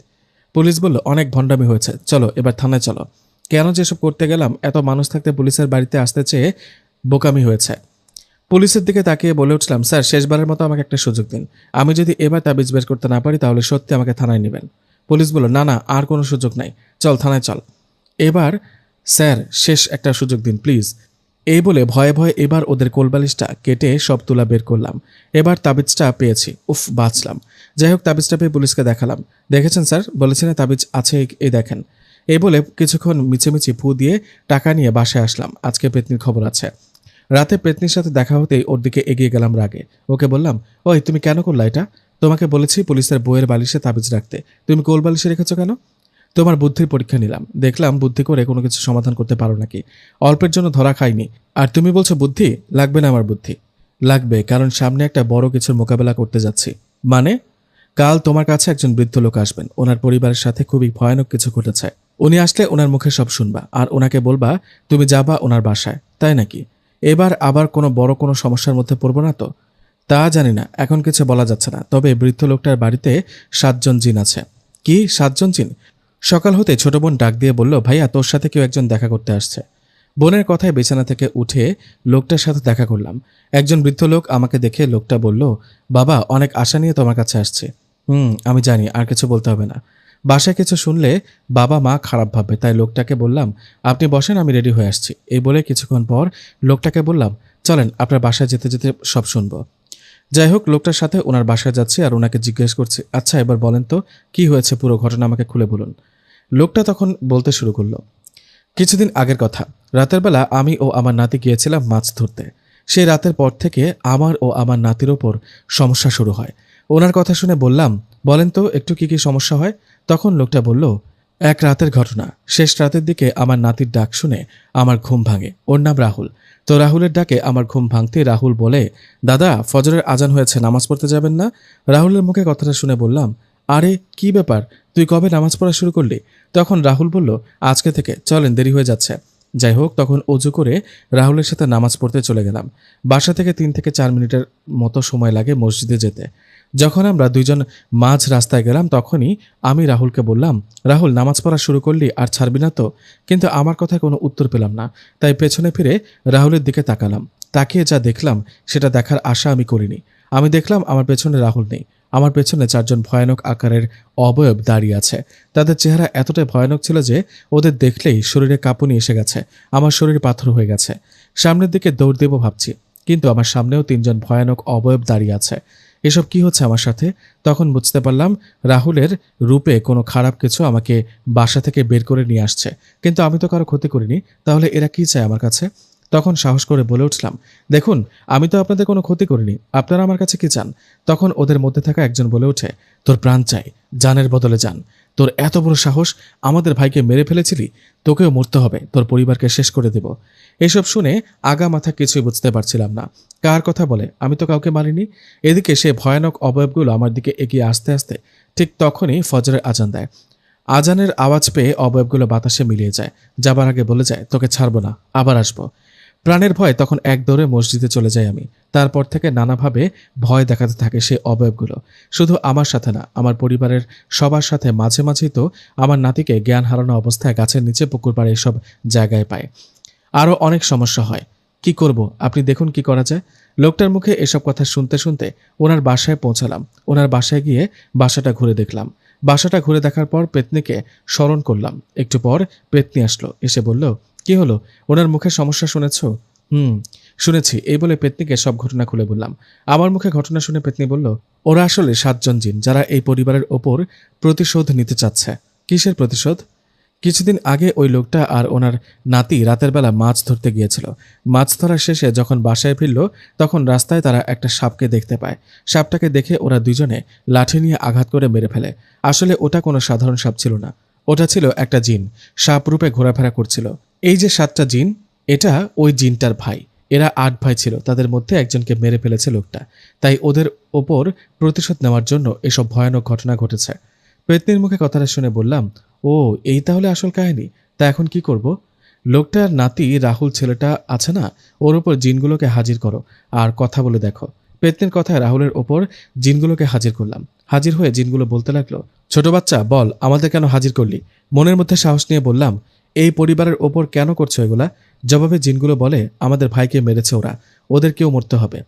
পুলিশ বলল, অনেক ভণ্ডামি হয়েছে, চলো এবার থানায় চলো। কেন যেসব করতে গেলাম, এত মানুষ থাকতে পুলিশের বাড়িতে আসতে চেয়ে বোকামি হয়েছে। পুলিশের দিকে তাকিয়ে বলে উঠলাম, স্যার শেষবারের মতো আমাকে একটা সুযোগ দিন। আমি যদি এবার তাবিজ বের করতে না পারি তাহলে সত্যি আমাকে থানায় নেবেন। পুলিশ বলল, না না, আর কোনো সুযোগ নাই, চল থানায় চল। এবার স্যার শেষ একটা সুযোগ দিন প্লিজ। এই বলে ভয়ে ভয়ে এবার ওদের কোলবালিশটা কেটে সব তুলা বের করলাম। এবার তাবিজটা পেয়েছি, উফ বাঁচলাম। যাই হোক, তাবিজটা পেয়ে পুলিশকে দেখালাম। দেখেছেন স্যার, বলেছি না তাবিজ আছে, এই দেখেন। এই বলে কিছুক্ষণ মিছিমিছি ফু দিয়ে টাকা নিয়ে বাসায় আসলাম। আজকে পেতনির খবর আছে। রাতে পেতনির সাথে দেখা হতেই ওর দিকে এগিয়ে গেলাম রাগে। ওকে বললাম, ওই তুমি কেন করলা এটা? তোমাকে বলেছি পুলিশের বইয়ের বালিশে তাবিজ রাখতে, তুমি কোল বালিশে রেখেছো কেন? তোমার বুদ্ধির পরীক্ষা নিলাম, দেখলাম বুদ্ধি করে কোনো কিছু সমাধান করতে পারো নাকি। অল্পের জন্য ধরা খাইনি, আর তুমি বলছো বুদ্ধি লাগবে না? আমার বুদ্ধি লাগবে, কারণ সামনে একটা বড় কিছুর মোকাবেলা করতে যাচ্ছি। মানে? কাল তোমার কাছে একজন বৃদ্ধ লোক আসবেন, ওনার পরিবারের সাথে খুবই ভয়ানক কিছু ঘটেছে। উনি আসলে ওনার মুখে সব শুনবা, আর ওনাকে বলবা তুমি যাবা ওনার বাসায়। তাই নাকি? এবার আবার বড় কোনো সমস্যার মধ্যে পড়বো না তো? তা জানি না, এখন কিছু বলা যাচ্ছে না, তবে বৃদ্ধ লোকটার বাড়িতে 7 জন জিন আছে। কি 7 জন জিন? সকাল হতে ছোট বোন ডাক দিয়ে বলল, ভাইয়া তোর সাথে কেউ একজন দেখা করতে আসছে। বোনের কথায় বিছানা থেকে উঠে লোকটার সাথে দেখা করলাম। একজন বৃদ্ধ লোক আমাকে দেখে লোকটা বলল, বাবা অনেক আশা নিয়ে তোমার কাছে আসছে। আমি জানি, আর কিছু বলতে হবে না। বাসায় কিছু শুনলে বাবা মা খারাপ ভাববে, তাই লোকটাকে বললাম, আপনি বসেন, আমি রেডি হয়ে আসছি। এই বলে কিছুক্ষণ পর লোকটাকে বললাম, চলেন আপনার বাসায় যেতে যেতে সব শুনবো। যাই হোক, লোকটার সাথে ওনার বাসায় যাচ্ছি আর ওনাকে জিজ্ঞেস করছি, আচ্ছা এবার বলেন তো কি হয়েছে, পুরো ঘটনা আমাকে খুলে বলুন। লোকটা তখন বলতে শুরু করলো, কিছুদিন আগের কথা, রাতের বেলা আমি ও আমার নাতি গিয়েছিলাম মাছ ধরতে। সেই রাতের পর থেকে আমার ও আমার নাতির ওপর সমস্যা শুরু হয়। ওনার কথা শুনে বললাম, বলেন তো একটু কি কি সমস্যা হয়? তখন লোকটা বলল, এক রাতের ঘটনা। শেষ রাতের দিকে আমার নাতির ডাক শুনে আমার ঘুম ভাঙে। ওর নাম রাহুল। তো রাহুলের ডাকে আমার ঘুম ভাঙতে রাহুল বলে, দাদা ফজরের আজান হয়েছে, নামাজ পড়তে যাবেন না? রাহুলের মুখে কথাটা শুনে বললাম, আরে কি ব্যাপার, তুই কবে নামাজ পড়া শুরু করলি? তখন রাহুল বলল, আজকে থেকে, চলেন দেরি হয়ে যাচ্ছে। যাই হোক, তখন অজু করে রাহুলের সাথে নামাজ পড়তে চলে গেলাম। বাসা থেকে 3 থেকে 4 মিনিটের মতো সময় লাগে মসজিদে যেতে। যখন আমরা দুইজন মাঝ রাস্তায় গেলাম তখনই আমি রাহুলকে বললাম, রাহুল নামাজ পড়া শুরু করলি আর ছাড়বি না তো? কিন্তু আমার কথায় কোনো উত্তর পেলাম না। তাই পেছনে ফিরে রাহুলের দিকে তাকালাম। তাকিয়ে যা দেখলাম সেটা দেখার আশা আমি করিনি। আমি দেখলাম আমার পেছনে রাহুল নেই। আমার পেছনে 4জন ভয়ানক আকারের অবয়ব দাঁড়িয়ে আছে। তাদের চেহারা এতটাই ভয়ানক ছিল যে ওদের দেখলেই শরীরে কাঁপুনি এসে গেছে। আমার শরীর পাথর হয়ে গেছে। সামনের দিকে দৌড় দেব ভাবছি, কিন্তু আমার সামনেও 3জন ভয়ানক অবয়ব দাঁড়িয়ে আছে। এসব কি হচ্ছে আমার সাথে? তখন বুঝতে পারলাম রাহুলের রূপে কোনো খারাপ কিছু আমাকে বাসা থেকে বের করে নিয়ে আসছে। কিন্তু আমি তো কারো ক্ষতি করিনি, তাহলে এরা কি চায় আমার কাছে? তখন সাহস করে বলে উঠলাম, দেখুন আমি তো আপনাদের কোনো ক্ষতি করিনি, আপনারা আমার কাছে কি চান? তখন ওদের মধ্যে থাকা একজন বলে ওঠে, তোর প্রাণ চাই, জানের বদলে যান। তোর এত বড় সাহস, আমাদের ভাইকে মেরে ফেলেছিলি, তোকেও মরতে হবে, তোর পরিবারকে শেষ করে দেব। এসব শুনে আগা মাথা কিছুই বুঝতে পারছিলাম না। কার কথা বলে? আমি তো কাউকে মারিনি। এদিকে সে ভয়ানক অবয়বগুলো আমার দিকে এগিয়ে আসতে আসতে ঠিক তখনই ফজরের আজান দেয়। আজানের আওয়াজ পেয়ে অবয়বগুলো বাতাসে মিলিয়ে যায়। যাবার আগে বলে যায়, তোকে ছাড়বো না, আবার আসবো। প্রাণের ভয় তখন এক দৌড়ে মসজিদে চলে যাই আমি। তারপর থেকে নানাভাবে ভয় দেখাতে থাকে সেই অবয়বগুলো। শুধু আমার সাথে না, আমার পরিবারের সবার সাথে মাঝে মাঝেই তো আমার নাতিকে জ্ঞান হারানো অবস্থায় গাছের নিচে, পুকুর পাড়ে এসব জায়গায় পায়। আরও অনেক সমস্যা হয়। কি করব, আপনি দেখুন কি করা যায়। লোকটার মুখে এসব কথা শুনতে শুনতে ওনার বাসায় পৌঁছালাম। ওনার বাসায় গিয়ে বাসাটা ঘুরে দেখলাম। বাসাটা ঘুরে দেখার পর পেতনিকে স্মরণ করলাম। একটু পর পেতনি আসলো, এসে বলল, কি হলো, ওনার মুখে সমস্যা শুনেছ? হুম, শুনেছি। এই বলে পেতনিকে সব ঘটনা খুলে বললাম। আমার মুখে ঘটনা শুনে পেতনি বলল, ওরা আসলে 7জন জিন, যারা এই পরিবারের ওপর প্রতিশোধ নিতে চাচ্ছে। কিসের প্রতিশোধ? কিছুদিন আগে ওই লোকটা আর ওনার নাতি রাতের বেলা মাছ ধরতে গিয়েছিল। মাছ ধরা শেষে যখন বাসায় ফিরল তখন রাস্তায় তারা একটা সাপকে দেখতে পায়। সাপটাকে দেখে ওরা দুজনে লাঠি নিয়ে আঘাত করে মেরে ফেলে। আসলে ওটা কোনো সাধারণ সাপ ছিল না, ওটা ছিল একটা জিন, সাপ রূপে ঘোরাফেরা করছিল। এই যে 7টা জিন, এটা ওই জিনটার ভাই। এরা 8 ভাই ছিল, তাদের মধ্যে একজনকে মেরে ফেলেছে লোকটা। তাই ওদের ওপর প্রতিশোধ নেওয়ার জন্য এসব ভয়ানক ঘটনা ঘটেছে। পেতনির মুখে কথাটা শুনে বললাম, ও এই তাহলে আসল কাহিনী। তা এখন কি করব? লোকটার নাতি রাহুল ছেলেটা আছে না, ওর ওপর জিনগুলোকে হাজির করো আর কথা বলে দেখো। পেতনির কথায় রাহুলের ওপর জিনগুলোকে হাজির করলাম। হাজির হয়ে জিনগুলো বলতে লাগলো, ছোট বাচ্চা বল, আমাদের কেন হাজির করলি? মনের মধ্যে সাহস নিয়ে বললাম, এই পরিবারের ওপর কেন করছো এগুলা? জবাবে জিনগুলো বলে, আমাদের ভাইকে মেরেছে ওরা, ওদেরকেও মরতে হবে।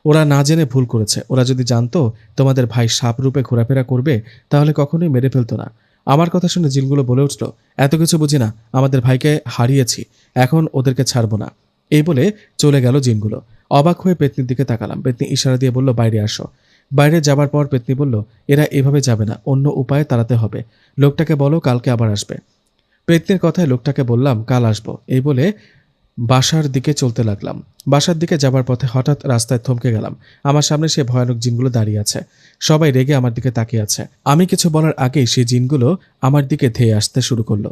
ওরা না জেনে ভুল করেছে, ওরা যদি জানতো তোমাদের ভাই সাপ রূপে ঘোরাফেরা করবে তাহলে কখনোই মেরে ফেলতো না। আমার কথা শুনে জিনগুলো বলে উঠল, এত কিছু বুঝি না, আমাদের ভাইকে হারিয়েছি, এখন ওদেরকে ছাড়বো না। এই বলে চলে গেল জিনগুলো। অবাক হয়ে পেতনির দিকে তাকালাম। পেতনি ইশারা দিয়ে বলল, বাইরে আসো। বাইরে যাবার পর পেতনি বলল, এরা এভাবে যাবে না, অন্য উপায়ে তাড়াতে হবে। লোকটাকে বলো কালকে আবার আসবে। পেতনির কথায় লোকটাকে বললাম, কাল আসবো। এই বলে বাসার দিকে চলতে লাগলাম। বাসার দিকে যাবার পথে হঠাৎ রাস্তায় থমকে গেলাম। আমার সামনে সে ভয়ানক জিনগুলো দাঁড়িয়ে আছে। সবাই রেগে আমার দিকে তাকিয়ে আছে। আমি কিছু বলার আগেই সেই জিনগুলো আমার দিকে ধেয়ে আসতে শুরু করলো।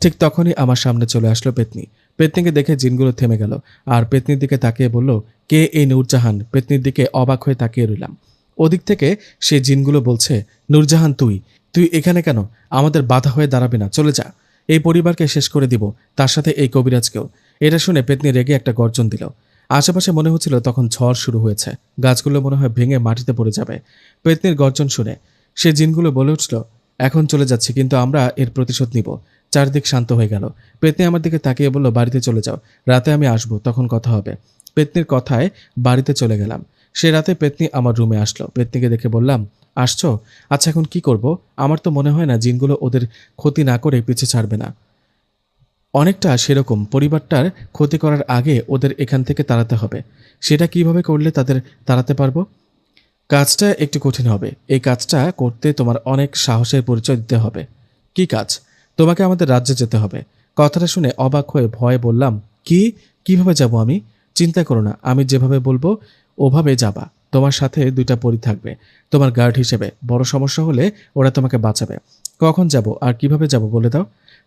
ঠিক তখনই আমার সামনে চলে আসলো পেতনি। পেতনিকে দেখে জিনগুলো থেমে গেল আর পেতনির দিকে তাকিয়ে বলল, কে এই নূরজাহান? পেতনির দিকে অবাক হয়ে তাকিয়ে রইলাম। ওদিক থেকে সে জিনগুলো বলছে, নূরজাহান তুই তুই এখানে কেন? আমাদের বাধা হয়ে দাঁড়াবে না, চলে যা। এই পরিবারকে শেষ করে দিব, তার সাথে এই কবিরাজকেও। এটা শুনে পেতনি রেগে একটা গর্জন দিল। আশেপাশে মনে হচ্ছিল তখন ঝড় শুরু হয়েছে, গাছগুলো মনে হয় ভেঙে মাটিতে পড়ে যাবে। পেতনির গর্জন শুনে সে জিনগুলো বলে উঠল, এখন চলে যাচ্ছি, কিন্তু আমরা এর প্রতিশোধ নিব। চারদিক শান্ত হয়ে গেল। পেতনি আমার দিকে তাকিয়ে বলল, বাড়িতে চলে যাও, রাতে আমি আসবো, তখন কথা হবে। পেতনির কথায় বাড়িতে চলে গেলাম। সে রাতে পেতনি আমার রুমে আসলো। পেতনিকে দেখে বললাম, আসছো? আচ্ছা এখন কি করব? আমার তো মনে হয় না জিনগুলো ওদের ক্ষতি না করে পিছে ছাড়বে না। অনেকটা সেরকম, পরিবারটার ক্ষতি করার আগে ওদের এখান থেকে তাড়াতে হবে। সেটা কিভাবে করলে তাদের তাড়াতে পারবো? কাজটা একটু কঠিন হবে। এই কাজটা করতে তোমার অনেক সাহসের পরিচয় দিতে হবে। কি কাজ? তোমাকে আমাদের রাজ্যে যেতে হবে। কথাটা শুনে অবাক হয়ে ভয়ে বললাম, কি? কিভাবে যাব আমি? চিন্তা করো না, আমি যেভাবে বলবো ওভাবে যাবা। তোমার সাথে 2টা পরী থাকবে তোমার গার্ড হিসেবে। বড় সমস্যা হলে ওরা তোমাকে বাঁচাবে। কখন যাব আর কিভাবে যাব বলে দাও।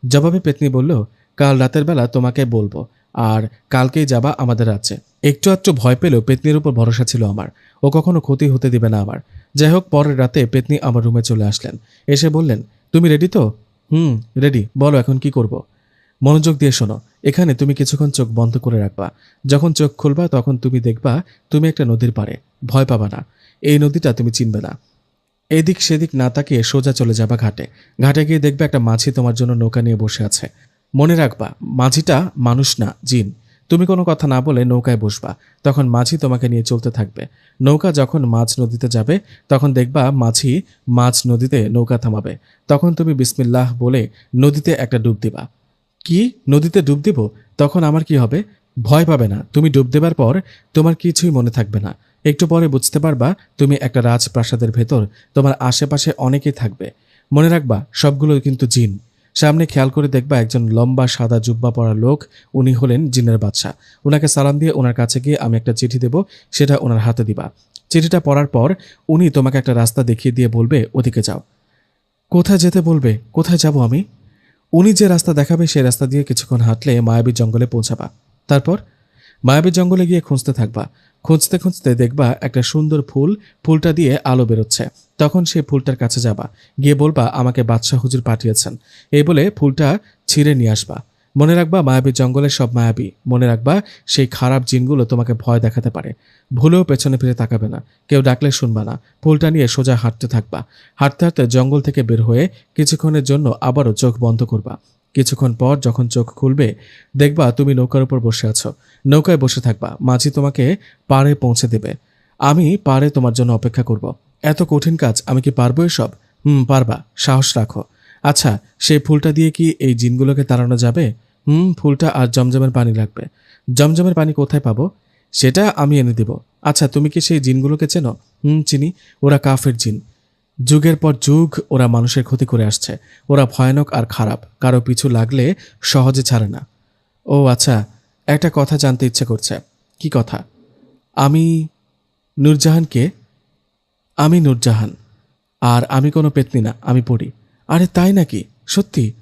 জবাবে পেতনি বলল, কাল রাতের বেলা তোমাকে বলবো, আর কালকেই যাবা আমাদের রাজ্যে। একটু আধটু ভয় পেলেও পেতনির উপর ভরসা ছিল আমার। ও কখনো ক্ষতি হতে দিবে না আমার। যাই হোক, পরের রাতে পেতনি আমার রুমে চলে আসলেন। এসে বললেন, তুমি রেডি তো? রেডি। বলো এখন কি করব। মনোযোগ দিয়ে শোনো। এখানে তুমি কিছুক্ষণ চোখ বন্ধ করে রাখবা। যখন চোখ খুলবা তখন তুমি দেখবা তুমি একটা নদীর পাড়ে। ভয় পাবা না। এই নদীটা তুমি চিনবে না। এদিক সেদিক না তাকিয়ে সোজা চলে যাবা ঘাটে। ঘাটে গিয়ে দেখবে একটা মাঝি তোমার জন্য নৌকা নিয়ে বসে আছে। মনে রাখবা, মাঝিটা মানুষ না, জিন। তুমি কোনো কথা না বলে নৌকায় বসবা। তখন মাঝি তোমাকে নিয়ে চলতে থাকবে। নৌকা যখন মাঝ নদীতে যাবে তখন দেখবা মাঝি মাঝ নদীতে নৌকা থামাবে। তখন তুমি বিসমিল্লাহ বলে নদীতে একটা ডুব দিবা। কি? নদীতে ডুব দিব? তখন আমার কি হবে? ভয় পাবে না। তুমি ডুব দেবার পর তোমার কিছুই মনে থাকবে না। একটু পরে বুঝতে পারবা তুমি একটা রাজপ্রাসাদের ভেতর, তোমার আশেপাশে অনেকেই থাকবে। মনে রাখবা সবগুলো কিন্তু জিন। সামনে খেয়াল করে দেখবা একজন লম্বা সাদা জুব্বা পরা লোক। উনি হলেন জিনের বাদশা। ওনাকে সালাম দিয়ে ওনার কাছে গিয়ে আমি একটা চিঠি দেব, সেটা ওনার হাতে দিবা। চিঠিটা পড়ার পর উনি তোমাকে একটা রাস্তা দেখিয়ে দিয়ে বলবে ওদিকে যাও। কোথায় যেতে বলবে? কোথায় যাব আমি? উনি যে রাস্তা দেখাবে সেই রাস্তা দিয়ে কিছুক্ষণ হাঁটলে মায়াবী জঙ্গলে পৌঁছাবা। তারপর মায়াবী জঙ্গলে গিয়ে খুঁজতে থাকবা। খুঁজতে খুঁজতে দেখবা একটা সুন্দর ফুল, ফুলটা দিয়ে আলো বেরোচ্ছে। তখন সেই ফুলটার কাছে যাবা, গিয়ে বলবা আমাকে বাদশাহ হুজুর পাঠিয়েছেন। এই বলে ফুলটা ছিঁড়ে নিয়ে আসবা। মনে রাখবা মায়াবী জঙ্গলের সব মায়াবী। মনে রাখবা সেই খারাপ জিনগুলো তোমাকে ভয় দেখাতে পারে। ভুলেও পেছনে ফিরে তাকাবে না। কেউ ডাকলে শুনবা না। ফুলটা নিয়ে সোজা হাঁটতে থাকবা। হাঁটতে হাঁটতে জঙ্গল থেকে বের হয়ে কিছুক্ষণের জন্য আবারও চোখ বন্ধ করবা। কিছুক্ষণ পর যখন চোখ খুলবে দেখবা তুমি নৌকার উপর বসে আছো। নৌকায় বসে থাকবা। মাঝি তোমাকে পাড়ে পৌঁছে দেবে। আমি পাড়ে তোমার জন্য অপেক্ষা করব। এত কঠিন কাজ আমি কি পারবো এসব? পারবা। সাহস রাখো। আচ্ছা, সেই ফুলটা দিয়ে কি এই জিনগুলোকে তাড়ানো যাবে? ফুলটা আর জমজমের পানি লাগবে। জমজমের পানি কোথায় পাবো? সেটা আমি এনে দেব। আচ্ছা, তুমি কি সেই জিনগুলোকে চেনো? চিনি। ওরা কাফের জিন। যুগের পর যুগ ওরা মানুষের ক্ষতি করে আসছে। ওরা ভয়ানক আর খারাপ। কারো পিছু লাগলে সহজে ছাড়ে না। ও আচ্ছা, একটা কথা জানতে ইচ্ছে করছে। কি কথা? আমি নূরজাহানকে। আমি নূরজাহান। আর আমি কোনো পেতনি না, আমি পড়ি। আরে তাই নাকি? সত্যি?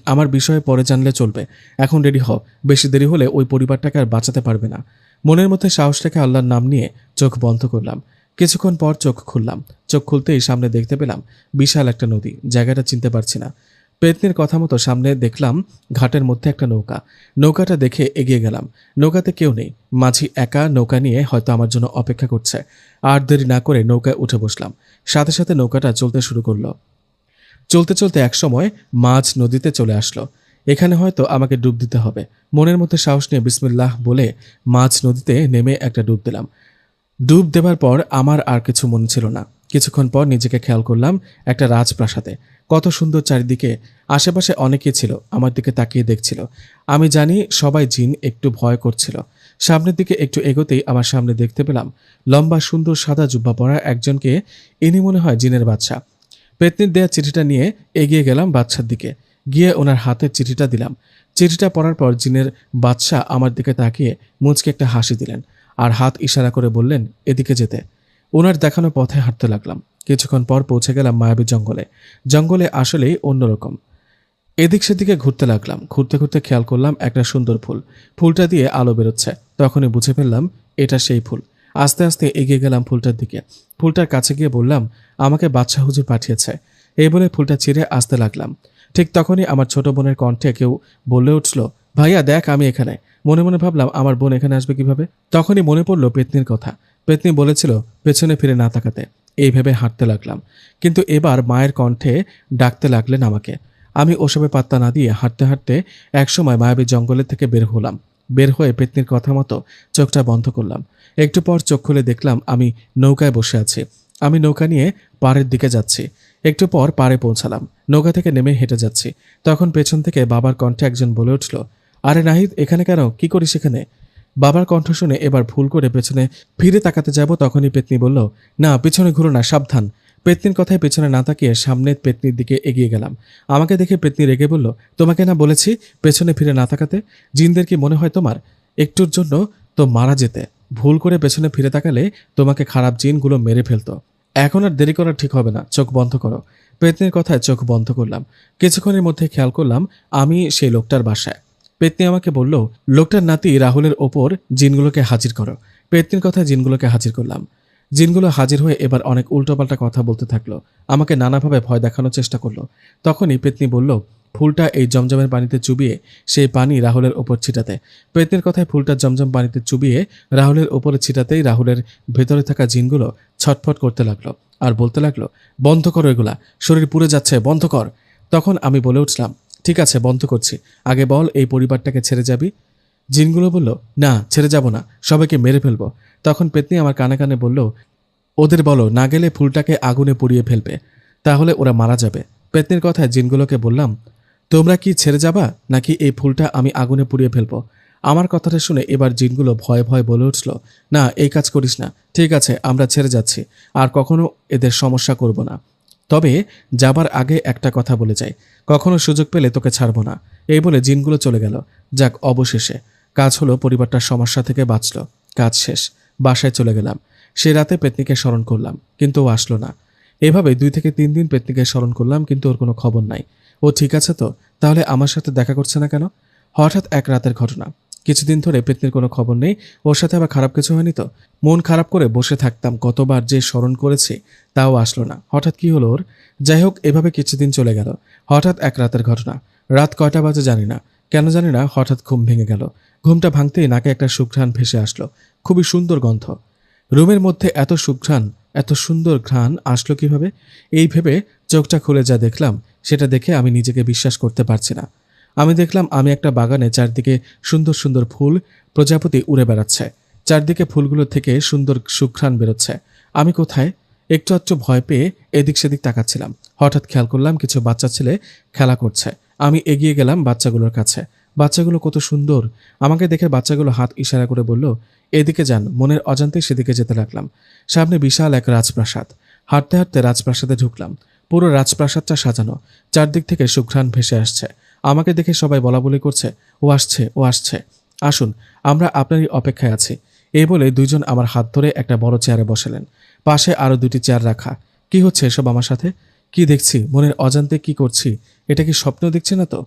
আমার বিষয়ে পরে জানলে চলবে। এখন রেডি হও। বেশি দেরি হলে ওই পরিবারটাকে আর বাঁচাতে পারবে না। মনের মধ্যে সাহস রেখে আল্লাহর নাম নিয়ে চোখ বন্ধ করলাম। কিছুক্ষণ পর চোখ খুললাম। চোখ খুলতেই সামনে দেখতে পেলাম বিশাল একটা নদী। জায়গাটা চিনতে পারছি না। পেতনির কথা মতো সামনে দেখলাম ঘাটের মধ্যে একটা নৌকা। নৌকাটা দেখে এগিয়ে গেলাম। নৌকাতে কেউ নেই। মাঝি একা নৌকা নিয়ে হয়তো আমার জন্য অপেক্ষা করছে। আর দেরি না করে নৌকায় উঠে বসলাম। সাথে সাথে নৌকাটা চলতে শুরু করলো। চলতে চলতে একসময় মাঝ নদীতে চলে আসলো। এখানে হয়তো আমাকে ডুব দিতে হবে। মনের মধ্যে সাহস নিয়ে বিসমিল্লাহ বলে মাঝ নদীতে নেমে একটা ডুব দিলাম। ডুব দেবার পর আমার আর কিছু মনে ছিল না। কিছুক্ষণ পর নিজেকে খেয়াল করলাম একটা রাজপ্রাসাদে। কত সুন্দর চারিদিকে। আশেপাশে অনেকেই ছিল, আমার দিকে তাকিয়ে দেখছিল। আমি জানি সবাই জিন। একটু ভয় করছিল। সামনের দিকে একটু এগোতেই আমার সামনে দেখতে পেলাম লম্বা সুন্দর সাদা জুব্বা পরা একজনকে। ইনি মনে হয় জিনের বাদশা। পেতনির দেয়া চিঠিটা নিয়ে এগিয়ে গেলাম বাদশার দিকে। গিয়ে ওনার হাতের চিঠিটা দিলাম। চিঠিটা পড়ার পর জিনের বাদশা আমার দিকে তাকিয়ে মুচকে একটা হাসি দিলেন আর হাত ইশারা করে বললেন এদিকে যেতে। ওনার দেখানো পথে হাঁটতে লাগলাম। কিছুক্ষণ পর পৌঁছে গেলাম মায়াবী জঙ্গলে। জঙ্গলে আসলেই অন্যরকম। এদিক সেদিকে ঘুরতে লাগলাম। ঘুরতে ঘুরতে খেয়াল করলাম একটা সুন্দর ফুল। ফুলটা দিয়ে আলো বেরোচ্ছে। তখনই বুঝে ফেললাম এটা সেই ফুল। আস্তে আস্তে এগিয়ে গেলাম ফুলটার দিকে। ফুলটার কাছে গিয়ে বললাম আমাকে বাদশাহ হুজুর পাঠিয়েছে। এই বলে ফুলটা ছিঁড়ে আসতে লাগলাম। ঠিক তখনই আমার ছোট বোনের কণ্ঠে কেউ বলে উঠল, ভাইয়া দেখ আমি এখানে। মনে মনে ভাবলাম আমার বোন এখানে আসবে কিভাবে। তখনই মনে পড়ল পেতনির কথা। পেতনি বলেছিল পেছনে ফিরে না তাকাতে। এই ভেবে হাঁটতে লাগলাম। কিন্তু এবার মায়ের কণ্ঠে ডাকতে লাগলেন আমাকে। আমি ওসবে পাত্তা না দিয়ে হাঁটতে হাঁটতে একসময় মায়াবী জঙ্গলের থেকে বের হলাম। বের হয়ে পেতনির কথা মতো চোখটা বন্ধ করলাম। একটু পর চোখ খুলে দেখলাম আমি নৌকায় বসে আছি। আমি নৌকা নিয়ে পাড়ের দিকে যাচ্ছি। একটু পর পাড়ে পৌঁছালাম। নৌকা থেকে নেমে হেঁটে যাচ্ছি। তখন পেছন থেকে বাবার কণ্ঠে একজন বলে উঠল, আরে নাহিদ, এখানে কেন? কি করিস এখানে? বাবার কণ্ঠ শুনে এবার ভুল করে পেছনে ফিরে তাকাতে যাব। তখনই পেতনি বলল, না পিছনে ঘুরো না, সাবধান। পেতনির কথায় পেছনে না তাকিয়ে সামনে পেতনির দিকে এগিয়ে গেলাম। আমাকে দেখে পেতনি রেগে বলল, তোমাকে না বলেছি পেছনে ফিরে না তাকাতে? জিনদের কি মনে হয় তোমার? একটুর জন্য তো মারা যেতে। ভুল করে পেছনে ফিরে তাকালে তোমাকে খারাপ জিনগুলো মেরে ফেলতো। এখন আর দেরি করা ঠিক হবে না, চোখ বন্ধ করো। পেতনির কথায় চোখ বন্ধ করলাম। কিছুক্ষণের মধ্যে খেয়াল করলাম আমি সেই লোকটার বাসায়। পেতনি আমাকে বলল, লোকটার নাতি রাহুলের ওপর জিনগুলোকে হাজির করো। পেতনির কথায় জিনগুলোকে হাজির করলাম। জিনগুলো হাজির হয়ে এবার অনেক উল্টোপাল্টা কথা বলতে থাকলো। আমাকে নানাভাবে ভয় দেখানোর চেষ্টা করলো। তখনই পেতনি বলল, ফুলটা এই জমজমের পানিতে চুবিয়ে সেই পানি রাহুলের ওপর ছিটাতে। পেতনির কথায় ফুলটা জমজম পানিতে চুবিয়ে রাহুলের ওপরে ছিটাতেই রাহুলের ভেতরে থাকা জিনগুলো ছটফট করতে লাগলো আর বলতে লাগলো, বন্ধ করো এগুলা, শরীর পুড়ে যাচ্ছে, বন্ধ কর। তখন আমি বলে উঠলাম, ঠিক আছে বন্ধ করছি, আগে বল এই পরিবারটাকে ছেড়ে যাবি। জিনগুলো বলল, না ছেড়ে যাব না, সবাইকে মেরে ফেলবো। তখন পেতনি আমার কানে কানে বলল, ওদের বলো না গেলে ফুলটাকে আগুনে পুড়িয়ে ফেলবে, তাহলে ওরা মারা যাবে। পেতনির কথায় জিনগুলোকে বললাম, তোমরা কি ছেড়ে যাবা নাকি এই ফুলটা আমি আগুনে পুড়িয়ে ফেলবো? আমার কথাটা শুনে এবার জিনগুলো ভয়ে ভয়ে বলে উঠল, না এই কাজ করিস না, ঠিক আছে আমরা ছেড়ে যাচ্ছি, আর কখনো এদের সমস্যা করব না। তবে যাবার আগে একটা কথা বলে যাই, কখনো সুযোগ পেলে তোকে ছাড়বো না। এই বলে জিনগুলো চলে গেল। যাক, অবশেষে কাজ হলো, পরিবারটার সমস্যা থেকে বাঁচলো। কাজ শেষ, বাসায় চলে গেলাম। সে রাতে পেতনিকে স্মরণ করলাম, কিন্তু ও আসলো না। এভাবে 2 থেকে 3 দিন পেতনিকে স্মরণ করলাম, কিন্তু ওর কোনো খবর নাই। ও ঠিক আছে তো? তাহলে আমার সাথে দেখা করছে না কেন? হঠাৎ এক রাতের ঘটনা। কিছুদিন ধরে পেতনির কোনো খবর নেই। ওর সাথে আবার খারাপ কিছু হয়নি তো? মন খারাপ করে বসে থাকতাম, কতবার যে স্মরণ করেছি, তাও আসলো না। হঠাৎ কি হলো ওর? যাই হোক, এভাবে কিছুদিন চলে গেল। হঠাৎ এক রাতের ঘটনা। রাত কয়টা বাজে জানি না, কেন জানি না হঠাৎ ঘুম ভেঙে গেল। ঘুমটা ভাঙতেই নাকে একটা সুঘ্রাণ ভেসে আসলো, খুবই সুন্দর গন্ধ। রুমের মধ্যে এত সুঘ্রাণ, এত সুন্দর ঘ্রাণ আসলো কিভাবে? এই ভেবে চোখটা খুলে যা দেখলাম, সেটা দেখে আমি নিজেকে বিশ্বাস করতে পারছি না। আমি দেখলাম আমি একটা বাগানে, চারদিকে সুন্দর সুন্দর ফুল, প্রজাপতি উড়ে বেড়াচ্ছে। চারদিকে ফুলগুলো থেকে সুন্দর সুঘ্রাণ বেরোচ্ছে। আমি কোথায়? একটু আধটু ভয় পেয়ে এদিক সেদিক তাকাচ্ছিলাম। হঠাৎ খেয়াল করলাম কিছু বাচ্চা ছেলে খেলা করছে। আমি এগিয়ে গেলাম বাচ্চাগুলোর কাছে। বাচ্চাগুলো কত সুন্দর! আমাকে দেখে বাচ্চাগুলো হাত ইশারা করে বলল, এদিকে যান। মনের অজান্তেই সেদিকে যেতে লাগলাম। সামনে বিশাল এক রাজপ্রাসাদ। হাঁটতে হাঁটতে রাজপ্রাসাদে ঢুকলাম। পুরো রাজপ্রাসাদটা সাজানো, চারদিক থেকে সুঘ্রাণ ভেসে আসছে। আমাকে দেখে সবাই বলাবলি করছে, ও আসছে, ও আসছে, আসুন, আমরা আপনারই অপেক্ষায় আছি। এই বলে দুইজন আমার হাত ধরে একটা বড় চেয়ারে বসালেন। পাশে আরো 2টি চেয়ার রাখা। কি হচ্ছে এসব আমার সাথে? কি দেখছি? মনের অজান্তে কি করছি? এটা কি স্বপ্ন দেখছি না তো?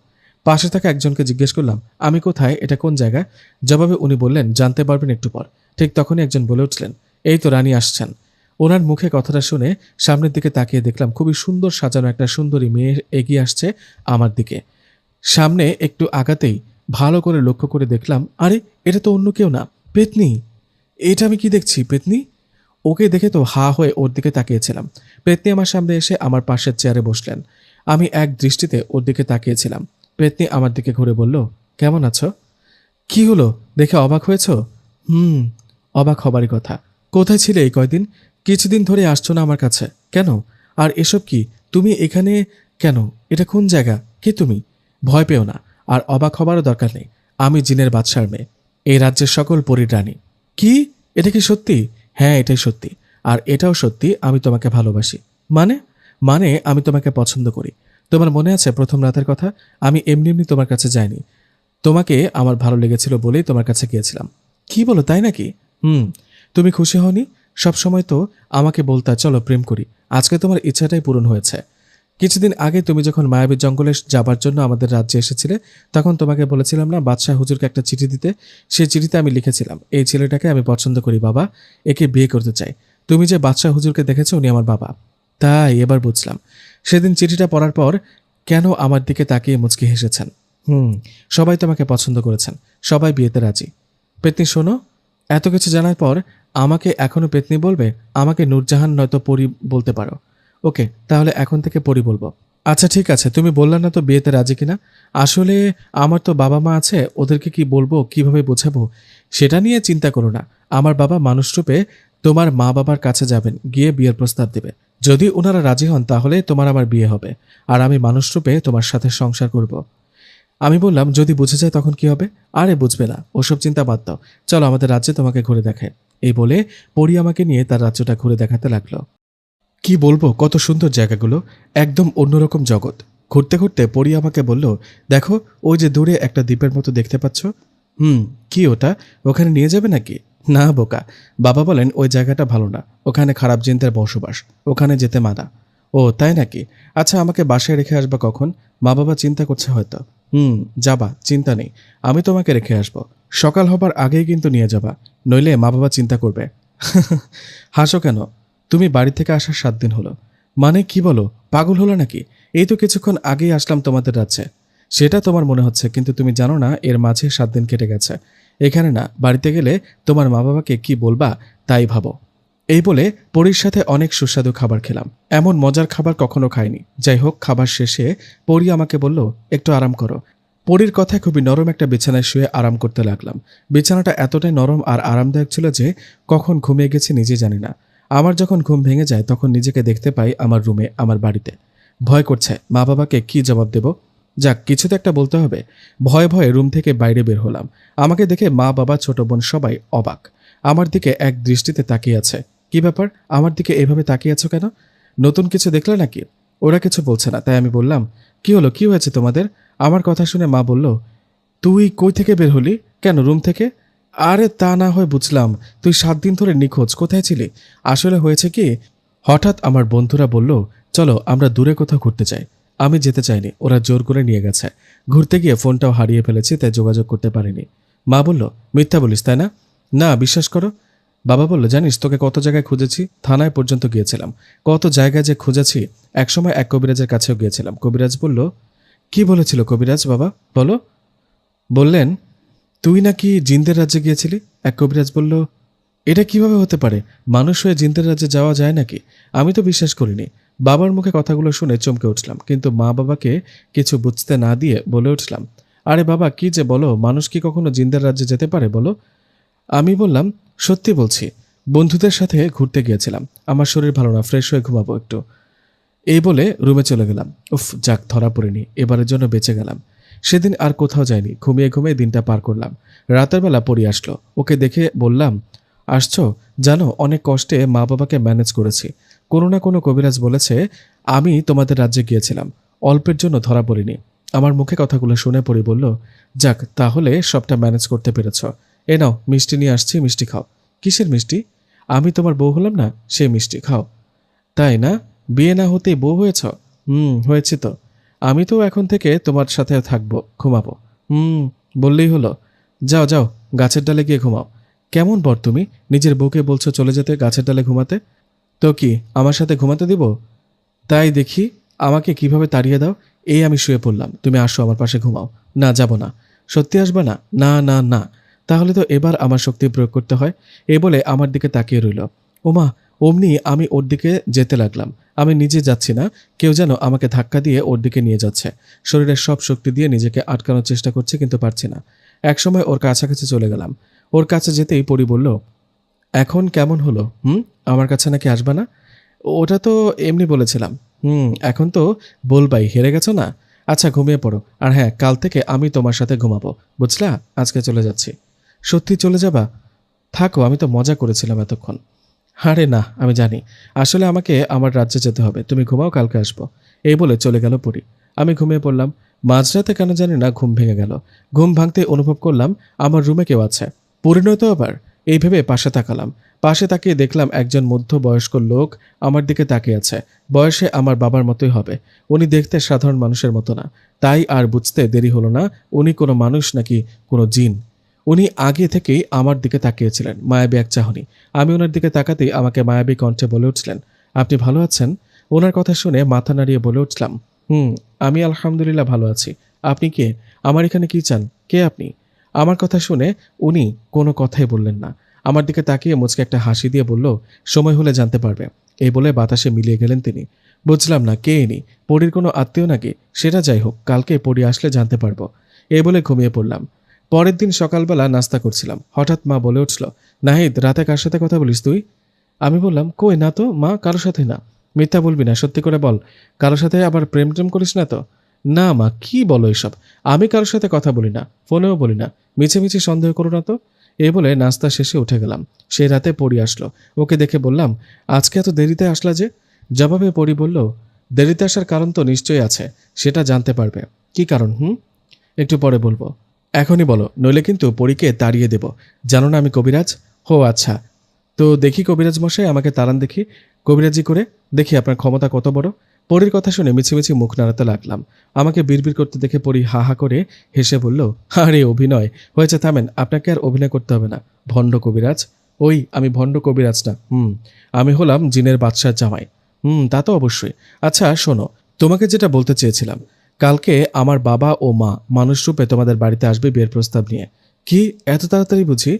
পাশে থাকা একজনকে জিজ্ঞেস করলাম, আমি কোথায়, এটা কোন জায়গা? জবাবে উনি বললেন, জানতে পারবেন একটু পর। ঠিক তখনই একজন বলে উঠলেন, এই তো রানী আসছেন। ওনার মুখে কথাটা শুনে সামনের দিকে তাকিয়ে দেখলাম খুবই সুন্দর সাজানো একটা সুন্দরী মেয়ে এগিয়ে আসছে আমার দিকে। সামনে একটু আগাতেই ভালো করে লক্ষ্য করে দেখলাম, আরে এটা তো অন্য কেউ না, পেতনি। এটা আমি কি দেখছি? পেতনি! ওকে দেখে তো হা হয়ে ওর দিকে তাকিয়েছিলাম। পেতনি আমার সামনে এসে আমার পাশের চেয়ারে বসলেন। আমি এক দৃষ্টিতে ওর দিকে তাকিয়েছিলাম। পেতনি আমার দিকে ঘুরে বলল, কেমন আছো? কি হলো, দেখে অবাক হয়েছ? হুম, অবাক হবারই কথা। কোথায় ছিলে এই কয়দিন? কিছুদিন ধরে আসছো না আমার কাছে কেন? আর এসব কি? তুমি এখানে কেন? এটা কোন জায়গা? কে তুমি? ভয় পেও না, আর অবাক হবারও দরকার নেই। আমি জিনের বাদশার মেয়ে, এই রাজ্যের সকল পরীর রানী। কি? এটা কি সত্যি? হ্যাঁ, এটাই সত্যি। আর এটাও সত্যি, আমি তোমাকে ভালোবাসি। মানে? মানে আমি তোমাকে পছন্দ করি। তোমার মনে আছে প্রথম রাতের কথা? আমি এমনি এমনি তোমার কাছে যাইনি। তোমাকে আমার ভালো লেগেছিল বলেই তোমার কাছে গিয়েছিলাম। কি বলো, তাই নাকি? হুম। তুমি খুশি হওনি? সবসময় তো আমাকে বলতা চলো প্রেম করি। আজকে তোমার ইচ্ছাটাই পূরণ হয়েছে। কিছুদিন আগে তুমি যখন মায়াবী জঙ্গলে যাবার জন্য আমাদের রাজ্যে এসেছিলে, তখন তোমাকে বলেছিলাম না বাদশাহ হুজুরকে একটা চিঠি দিতে? সেই চিঠিতে আমি লিখেছিলাম, এই ছেলেটাকে আমি পছন্দ করি বাবা, একে বিয়ে করতে চাই। তুমি যে বাদশাহ হুজুরকে দেখেছো, উনি আমার বাবা। তাই এবার বুঝলাম সেদিন চিঠিটা পড়ার পর কেন আমার দিকে তাকিয়ে মুচকি হেসেছেন। হুম, সবাই তোমাকে পছন্দ করেছেন, সবাই বিয়েতে রাজি। পেতনি শোনো, এত কিছু জানার পর আমাকে এখনো পেতনি বলবে? আমাকে নূরজাহান নয়তো পরি বলতে পারো। ওকে, তাহলে এখন থেকে পরি বলবো। আচ্ছা ঠিক আছে, তুমি বললে না তো বিয়েতে রাজি কিনা? আসলে আমার তো বাবা মা আছে, ওদেরকে কি বলবো, কিভাবে বোঝাবো, সেটা নিয়ে চিন্তা করো না। আমার বাবা মানুষরূপে তোমার মা বাবার কাছে যাবেন, গিয়ে বিয়ের প্রস্তাব দেবে। যদি ওনারা রাজি হন তাহলে তোমার আমার বিয়ে হবে, আর আমি মানুষরূপে তোমার সাথে সংসার করব। আমি বললাম, যদি বুঝে যায় তখন কি হবে? আরে বুঝবে না, ওসব চিন্তা বাদ দাও, চলো আমাদের রাজ্যে তোমাকে ঘুরে দেখায়। এই বলে পরি আমাকে নিয়ে তার রাজ্যটা ঘুরে দেখাতে লাগলো। কি বলবো, কত সুন্দর জায়গাগুলো, একদম অন্যরকম জগৎ। ঘুরতে ঘুরতে পরি আমাকে বলল, দেখো ওই যে দূরে একটা দ্বীপের মতো দেখতে পাচ্ছ? হুম, কি ওটা? ওখানে নিয়ে যাবে নাকি? না বোকা, বাবা বলেন ওই জায়গাটা ভালো না, ওখানে খারাপ জিনদের বসবাস, ওখানে যেতে মানা। ও তাই নাকি? আচ্ছা, আমাকে বাসায় রেখে আসবা কখন? মা বাবা চিন্তা করছে হয়তো। যাবা, চিন্তা নেই। আমি তোমাকে রেখে আসবো। সকাল হবার আগেই কিন্তু নিয়ে যাবা, নইলে মা বাবা চিন্তা করবে। হাসো কেন? তুমি বাড়ি থেকে আসার 7 দিন হলো। মানে কি বলো? পাগল হলো নাকি? এই তো কিছুক্ষণ আগেই আসলাম তোমাদের রাজ্যে। সেটা তোমার মনে হচ্ছে, কিন্তু তুমি জানো না এর মাঝে 7 দিন কেটে গেছে। এখানে না, বাড়িতে গেলে তোমার মা বাবাকে কি বলবা তাই ভাবো। এই বলে পরীর সাথে অনেক সুস্বাদু খাবার খেলাম। এমন মজার খাবার কখনো খাইনি। যাই হোক, খাবার শেষে পরী আমাকে বলল, একটু আরাম করো। পরীর কথায় খুবই নরম একটা বিছানায় শুয়ে আরাম করতে লাগলাম। বিছানাটা এতটাই নরম আর আরামদায়ক ছিল যে কখন ঘুমিয়ে গেছি নিজে জানি না। আমার যখন ঘুম ভেঙে যায় তখন নিজেকে দেখতে পাই আমার রুমে, আমার বাড়িতে। ভয় করছে, মা বাবাকে কি জবাব দেব। যাক, কিছু তো একটা বলতে হবে। ভয়ে ভয়ে রুম থেকে বাইরে বের হলাম। আমাকে দেখে মা বাবা ছোট বোন সবাই অবাক। আমার দিকে এক দৃষ্টিতে তাকিয়ে আছে। কি ব্যাপার, আমার দিকে এভাবে তাকিয়ে আছো কেন? নতুন কিছু দেখলে নাকি? ওরা কিছু বলছে না, তাই আমি বললাম, কি হলো, কি হয়েছে তোমাদের? আমার কথা শুনে মা বলল, তুই কই থেকে বের হলি? কেন, রুম থেকে? আরে তা না হয় বুঝলাম, তুই 7 দিন ধরে নিখোঁজ, কোথায় ছিলি? আসলে হয়েছে কি, হঠাৎ আমার বন্ধুরা বলল, চলো আমরা দূরে কোথাও ঘুরতে যাই। আমি যেতে চাইনি, ওরা জোর করে নিয়ে গেছে। ঘুরতে গিয়ে ফোনটাও হারিয়ে ফেলেছি, তাই যোগাযোগ করতে পারিনি। মা বলল, মিথ্যা বলিস তাই না? না, বিশ্বাস করো। বাবা বলল, জানিস তোকে কত জায়গায় খুঁজেছি, থানায় পর্যন্ত গিয়েছিলাম। কত জায়গায় যে খুঁজেছি। একসময় এক কবিরাজের কাছেও গিয়েছিলাম। কবিরাজ বলল, কি বলেছিল কবিরাজ বাবা, বলো। বললেন, তুই নাকি জিনদের রাজ্যে গিয়েছিলি। এক কবিরাজ বলল, এটা কিভাবে হতে পারে? মানুষ হয়ে জিনদের রাজ্যে যাওয়া যায় নাকি? আমি তো বিশ্বাস করিনি। বাবার মুখে কথাগুলো শুনে চমকে উঠলাম, কিন্তু মা বাবাকে কিছু বুঝতে না দিয়ে বলে উঠলাম, আরে বাবা কি যে বলো, মানুষ কি কখনো জিনদের রাজ্যে যেতে পারে বলো? আমি বললাম, সত্যি বলছি, বন্ধুদের সাথে ঘুরতে গিয়েছিলাম। আমার শরীর ভালো না, ফ্রেশ হয়ে ঘুমাবো একটু। এই বলে রুমে চলে গেলাম। উফ, যাক ধরা পড়েনি, এবারের জন্য বেঁচে গেলাম। সেদিন আর কোথাও যাইনি, ঘুমিয়ে ঘুমিয়ে দিনটা পার করলাম। রাতের বেলা পড়ি আসলো। ওকে দেখে বললাম, আসছো? জানো, অনেক কষ্টে মা বাবাকে ম্যানেজ করেছি। কোনো না কোনো কবিরাজ বলেছে আমি তোমাদের রাজ্যে গিয়েছিলাম, অল্পের জন্য ধরা পড়িনি। আমার মুখে কথাগুলো শুনে পড়ি বলল, যাক তাহলে সবটা ম্যানেজ করতে পেরেছ। এ নাও, মিষ্টি নিয়ে আসছি, মিষ্টি খাও। কিসের মিষ্টি? আমি তোমার বউ হলাম না, সেই মিষ্টি খাও। তাই না? বিয়ে না হতেই বউ হয়েছ? হয়েছি তো। আমি তো এখন থেকে তোমার সাথে থাকবো, ঘুমাবো। হুম, বললেই হলো। যাও যাও, গাছের ডালে গিয়ে ঘুমাও। কেমন বর তুমি, নিজের বউকে বলছো চলে যেতে গাছের ডালে ঘুমাতে? তো কি আমার সাথে ঘুমাতে দিব? তাই দেখি, আমাকে কিভাবে তাড়িয়ে দাও। এই আমি শুয়ে পড়লাম, তুমি আসো আমার পাশে ঘুমাও। না, যাব না। সত্যি আসবে না? না না না। তাহলে তো এবার আমার শক্তি প্রয়োগ করতে হয়। এ বলে আমার দিকে তাকিয়ে রইল। ওমা, অমনি আমি ওর দিকে যেতে লাগলাম। আমি নিজে যাচ্ছি না, কেউ যেন আমাকে ধাক্কা দিয়ে ওর দিকে নিয়ে যাচ্ছে। শরীরের সব শক্তি দিয়ে নিজেকে আটকানোর চেষ্টা করছি, কিন্তু পারছি না। একসময় ওর কাছাকাছি চলে গেলাম। ওর কাছে যেতেই পরি বলল, এখন কেমন হলো? আমার কাছে নাকি আসবা না? ওটা তো এমনি বলেছিলাম। এখন তো বলবাই, হেরে গেছো না? আচ্ছা ঘুমিয়ে পড়ো। আর হ্যাঁ, কাল থেকে আমি তোমার সাথে ঘুমাবো, বুঝলা? আজকে চলে যাচ্ছি। সত্যি চলে যাবা? থাকো, আমি তো মজা করেছিলাম এতক্ষণ। আরে না, আমি জানি। আসলে আমাকে আমার রাজ্যে যেতে হবে। তুমি ঘুমাও, কালকে আসবো। এই বলে চলে গেল পরি। আমি ঘুমিয়ে পড়লাম। মাঝরাতে কেন জানি না ঘুম ভেঙে গেল। ঘুম ভাঙতে অনুভব করলাম আমার রুমে কেউ আছে। পরিণত আবার, এই ভেবে পাশে তাকালাম। পাশে তাকিয়ে দেখলাম একজন মধ্যবয়স্ক লোক আমার দিকে তাকিয়ে আছে। বয়সে আমার বাবার মতোই হবে। উনি দেখতে সাধারণ মানুষের মতো না। তাই আর বুঝতে দেরি হলো না উনি কোনো মানুষ নাকি কোনো জিন। উনি আগে থেকেই আমার দিকে তাকিয়েছিলেন, মায়াবী এক চাহনি। আমি ওনার দিকে তাকাতেই আমাকে মায়াবী কণ্ঠে বলে উঠলেন, আপনি ভালো আছেন? ওনার কথা শুনে মাথা নাড়িয়ে বলে উঠলাম, আমি আলহামদুলিল্লাহ ভালো আছি। আপনি কে? আমার এখানে কি চান? কে আপনি? আমার কথা শুনে উনি কোনো কথাই বললেন না। আমার দিকে তাকিয়ে মুচকে একটা হাসি দিয়ে বলল, সময় হলে জানতে পারবে। এই বলে বাতাসে মিলিয়ে গেলেন তিনি। বুঝলাম না কে ইনি, পরীর কোনো আত্মীয় নাকি? সেটা যাই হোক, কালকে পরী আসলে জানতে পারবো। এই বলে ঘুমিয়ে পড়লাম। পরের দিন সকালবেলা নাস্তা করছিলাম, হঠাৎ মা বলে উঠল, নাহিদ, রাতে কার সাথে কথা বলিস তুই? আমি বললাম, কই না তো মা, কারোর সাথে না। মিথ্যা বলবি না, সত্যি করে বল, কারোর সাথে আবার প্রেম টেম করিস না তো? না মা, কি বলো এসব? আমি কারোর সাথে কথা বলি না, ফোনেও বলি না। মিছে মিছে সন্দেহ করো না তো। এই বলে নাস্তা শেষে উঠে গেলাম। সেই রাতে পড়ি আসলো। ওকে দেখে বললাম, আজকে এত দেরিতে আসলা যে? জবাবে পড়ি বলল, দেরিতে আসার কারণ তো নিশ্চয়ই আছে, সেটা জানতে পারবে। কি কারণ? একটু পরে বলবো। এখনই বলো, নইলে কিন্তু পরীকে তাড়িয়ে দেব। জানো না আমি কবিরাজ। হো আচ্ছা, তো দেখি কবিরাজ মশাই, আমাকে তাড়ান দেখি। কবিরাজি করে? দেখি আপনার ক্ষমতা কত বড়। পরীর কথা শুনে মিছিমিছি মুখ নাড়াতে লাগলাম। আমাকে বিড়বিড় করতে দেখে পরী হা হা করে হেসে বলল, আরে অভিনয় হয়েছে, থামেন, আপনাকে আর অভিনয় করতে হবে না। ভণ্ড কবিরাজ? ওই আমি ভণ্ড কবিরাজ না। আমি হলাম জিনের বাদশার জামাই। তা তো অবশ্যই। আচ্ছা শোনো, তোমাকে যেটা বলতে চেয়েছিলাম, কালকে আমার বাবা ও মা মানুষ রূপে তোমাদের বাড়িতে আসবে বিয়ের প্রস্তাব নিয়ে। কি, এত তাড়াতাড়ি বুঝি?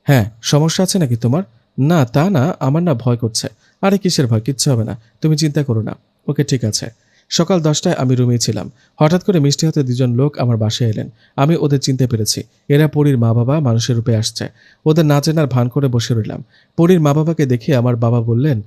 হ্যাঁ, সমস্যা আছে নাকি তোমার? না তা না, আমার না ভয় করছে। আরে কিসের ভয়, কিচ্ছু হবে না, তুমি চিন্তা করো না। ওকে ঠিক আছে। সকাল 10টায় আমি রুমেই ছিলাম। হঠাৎ করে মিষ্টি হাতে দুজন লোক আমার বাসায় এলেন। আমি ওদের চিনতে পেরেছি। এরা পরীর মা বাবা মানুষের রূপে আসছে। ওদের না চেনার ভান করে বসে রইলাম। পরীর মা বাবাকে দেখে আমার বাবা বললেন,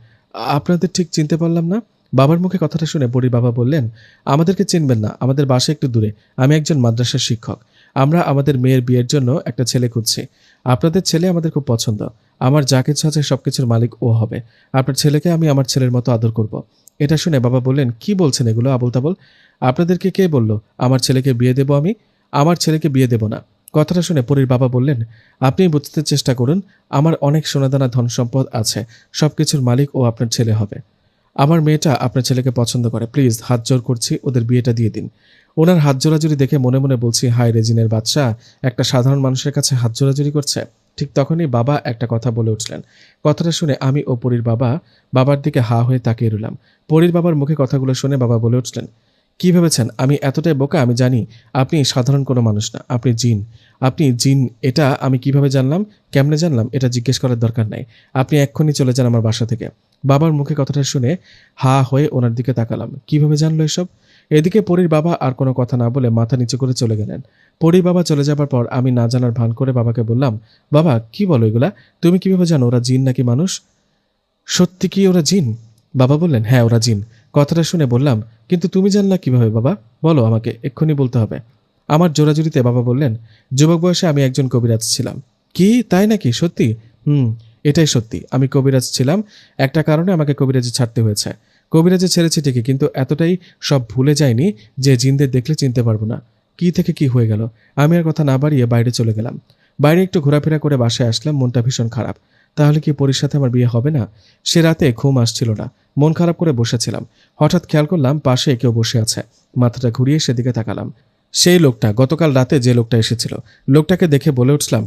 আপনাদের ঠিক চিনতে পারলাম না। বাবার মুখে কথাটা শুনে পরীর বাবা বললেন, আমাদেরকে চিনবেন না, আমাদের বাসা একটু দূরে। আমি একজন মাদ্রাসার শিক্ষক। আমরা আমাদের মেয়ের বিয়ের জন্য একটা ছেলে খুঁজছি। আপনাদের ছেলে আমাদের খুব পছন্দ। আমার যা কিছু আছে সবকিছুর মালিক ও হবে। আপনার ছেলেকে আমি আমার ছেলের মতো আদর করব। এটা শুনে বাবা বললেন, কি বলছেন এগুলো আবোল তাবোল? আপনাদেরকে কে বলল আমার ছেলেকে বিয়ে দেব আমি? আমার ছেলেকে বিয়ে দেব না। কথাটা শুনে পরীর বাবা বললেন, আপনি বুঝতে চেষ্টা করুন, আমার অনেক সোনাদানা ধন সম্পদ আছে, সবকিছুর মালিক ও আপনার ছেলে হবে। আমার মেয়েটা আপনার ছেলেকে পছন্দ করে, প্লিজ হাত জোর করছি ওদের বিয়েটা দিয়ে দিন। ওনার হাত জোড়াজুড়ি দেখে মনে মনে বলছি, হায় রেজিনের বাদশা একটা সাধারণ মানুষের কাছে হাত জোড়াজুড়ি করছে। ঠিক তখনই বাবা একটা কথা বলে উঠলেন। কথাটা শুনে আমি ও পরীর বাবা বাবার দিকে হা হয়ে তাকিয়ে রইলাম। পরীর বাবার মুখে কথাগুলো শুনে বাবা বলে উঠলেন, কি ভেবেছেন আমি এতটাই বোকা? আমি জানি আপনি সাধারণ কোনো মানুষ না, আপনি জিন। আপনি জিন, এটা আমি কিভাবে জানলাম, কেমনে জানলাম এটা জিজ্ঞেস করার দরকার নাই। আপনি এক্ষুনি চলে যান আমার বাসা থেকে। বাবার মুখে কথাটা শুনে হা হয়ে ওনার দিকে তাকালাম। কিভাবে জানলো এসব? এদিকে পরীর বাবা আর কোনো কথা না বলে মাথা নিচু করে চলে গেলেন। পরীর বাবা চলে যাবার পর আমি না জানার ভান করে বাবাকে বললাম, বাবা কি বলো এগুলা? তুমি কিভাবে জানো ওরা জিন নাকি মানুষ? সত্যি কি ওরা জিন? বাবা বললেন, হ্যাঁ ওরা জিন। কথাটা শুনে বললাম, কিন্তু তুমি জানলা কিভাবে বাবা? বলো আমাকে, এক্ষুনি বলতে হবে। আমার জোরাজুরিতে বাবা বললেন, যুবক বয়সে আমি একজন কবিরাজ ছিলাম। কি, তাই নাকি? সত্যি? হুম, এটাই সত্যি, আমি কবিরাজ ছিলাম। একটা কারণে আমাকে কবিরাজি ছাড়তে হয়েছে। কবিরাজি ছেড়েছি ঠিকই, কিন্তু এতটাই সব ভুলে যায়নি যে জিনদের দেখলে চিনতে পারবো না। কি থেকে কি হয়ে গেল। আমি আর কথা না বাড়িয়ে বাইরে চলে গেলাম। বাইরে একটু ঘোরাফেরা করে বাসায় আসলাম, মনটা ভীষণ খারাপ। তাহলে কি পরীর সাথে আমার বিয়ে হবে না? সে রাতে ঘুম আসছিল না, মন খারাপ করে বসেছিলাম। হঠাৎ খেয়াল করলাম পাশে কেউ বসে আছে। মাথাটা ঘুরিয়ে সেদিকে তাকালাম। সেই লোকটা, গতকাল রাতে যে লোকটা এসেছিল। লোকটাকে দেখে বলে উঠলাম,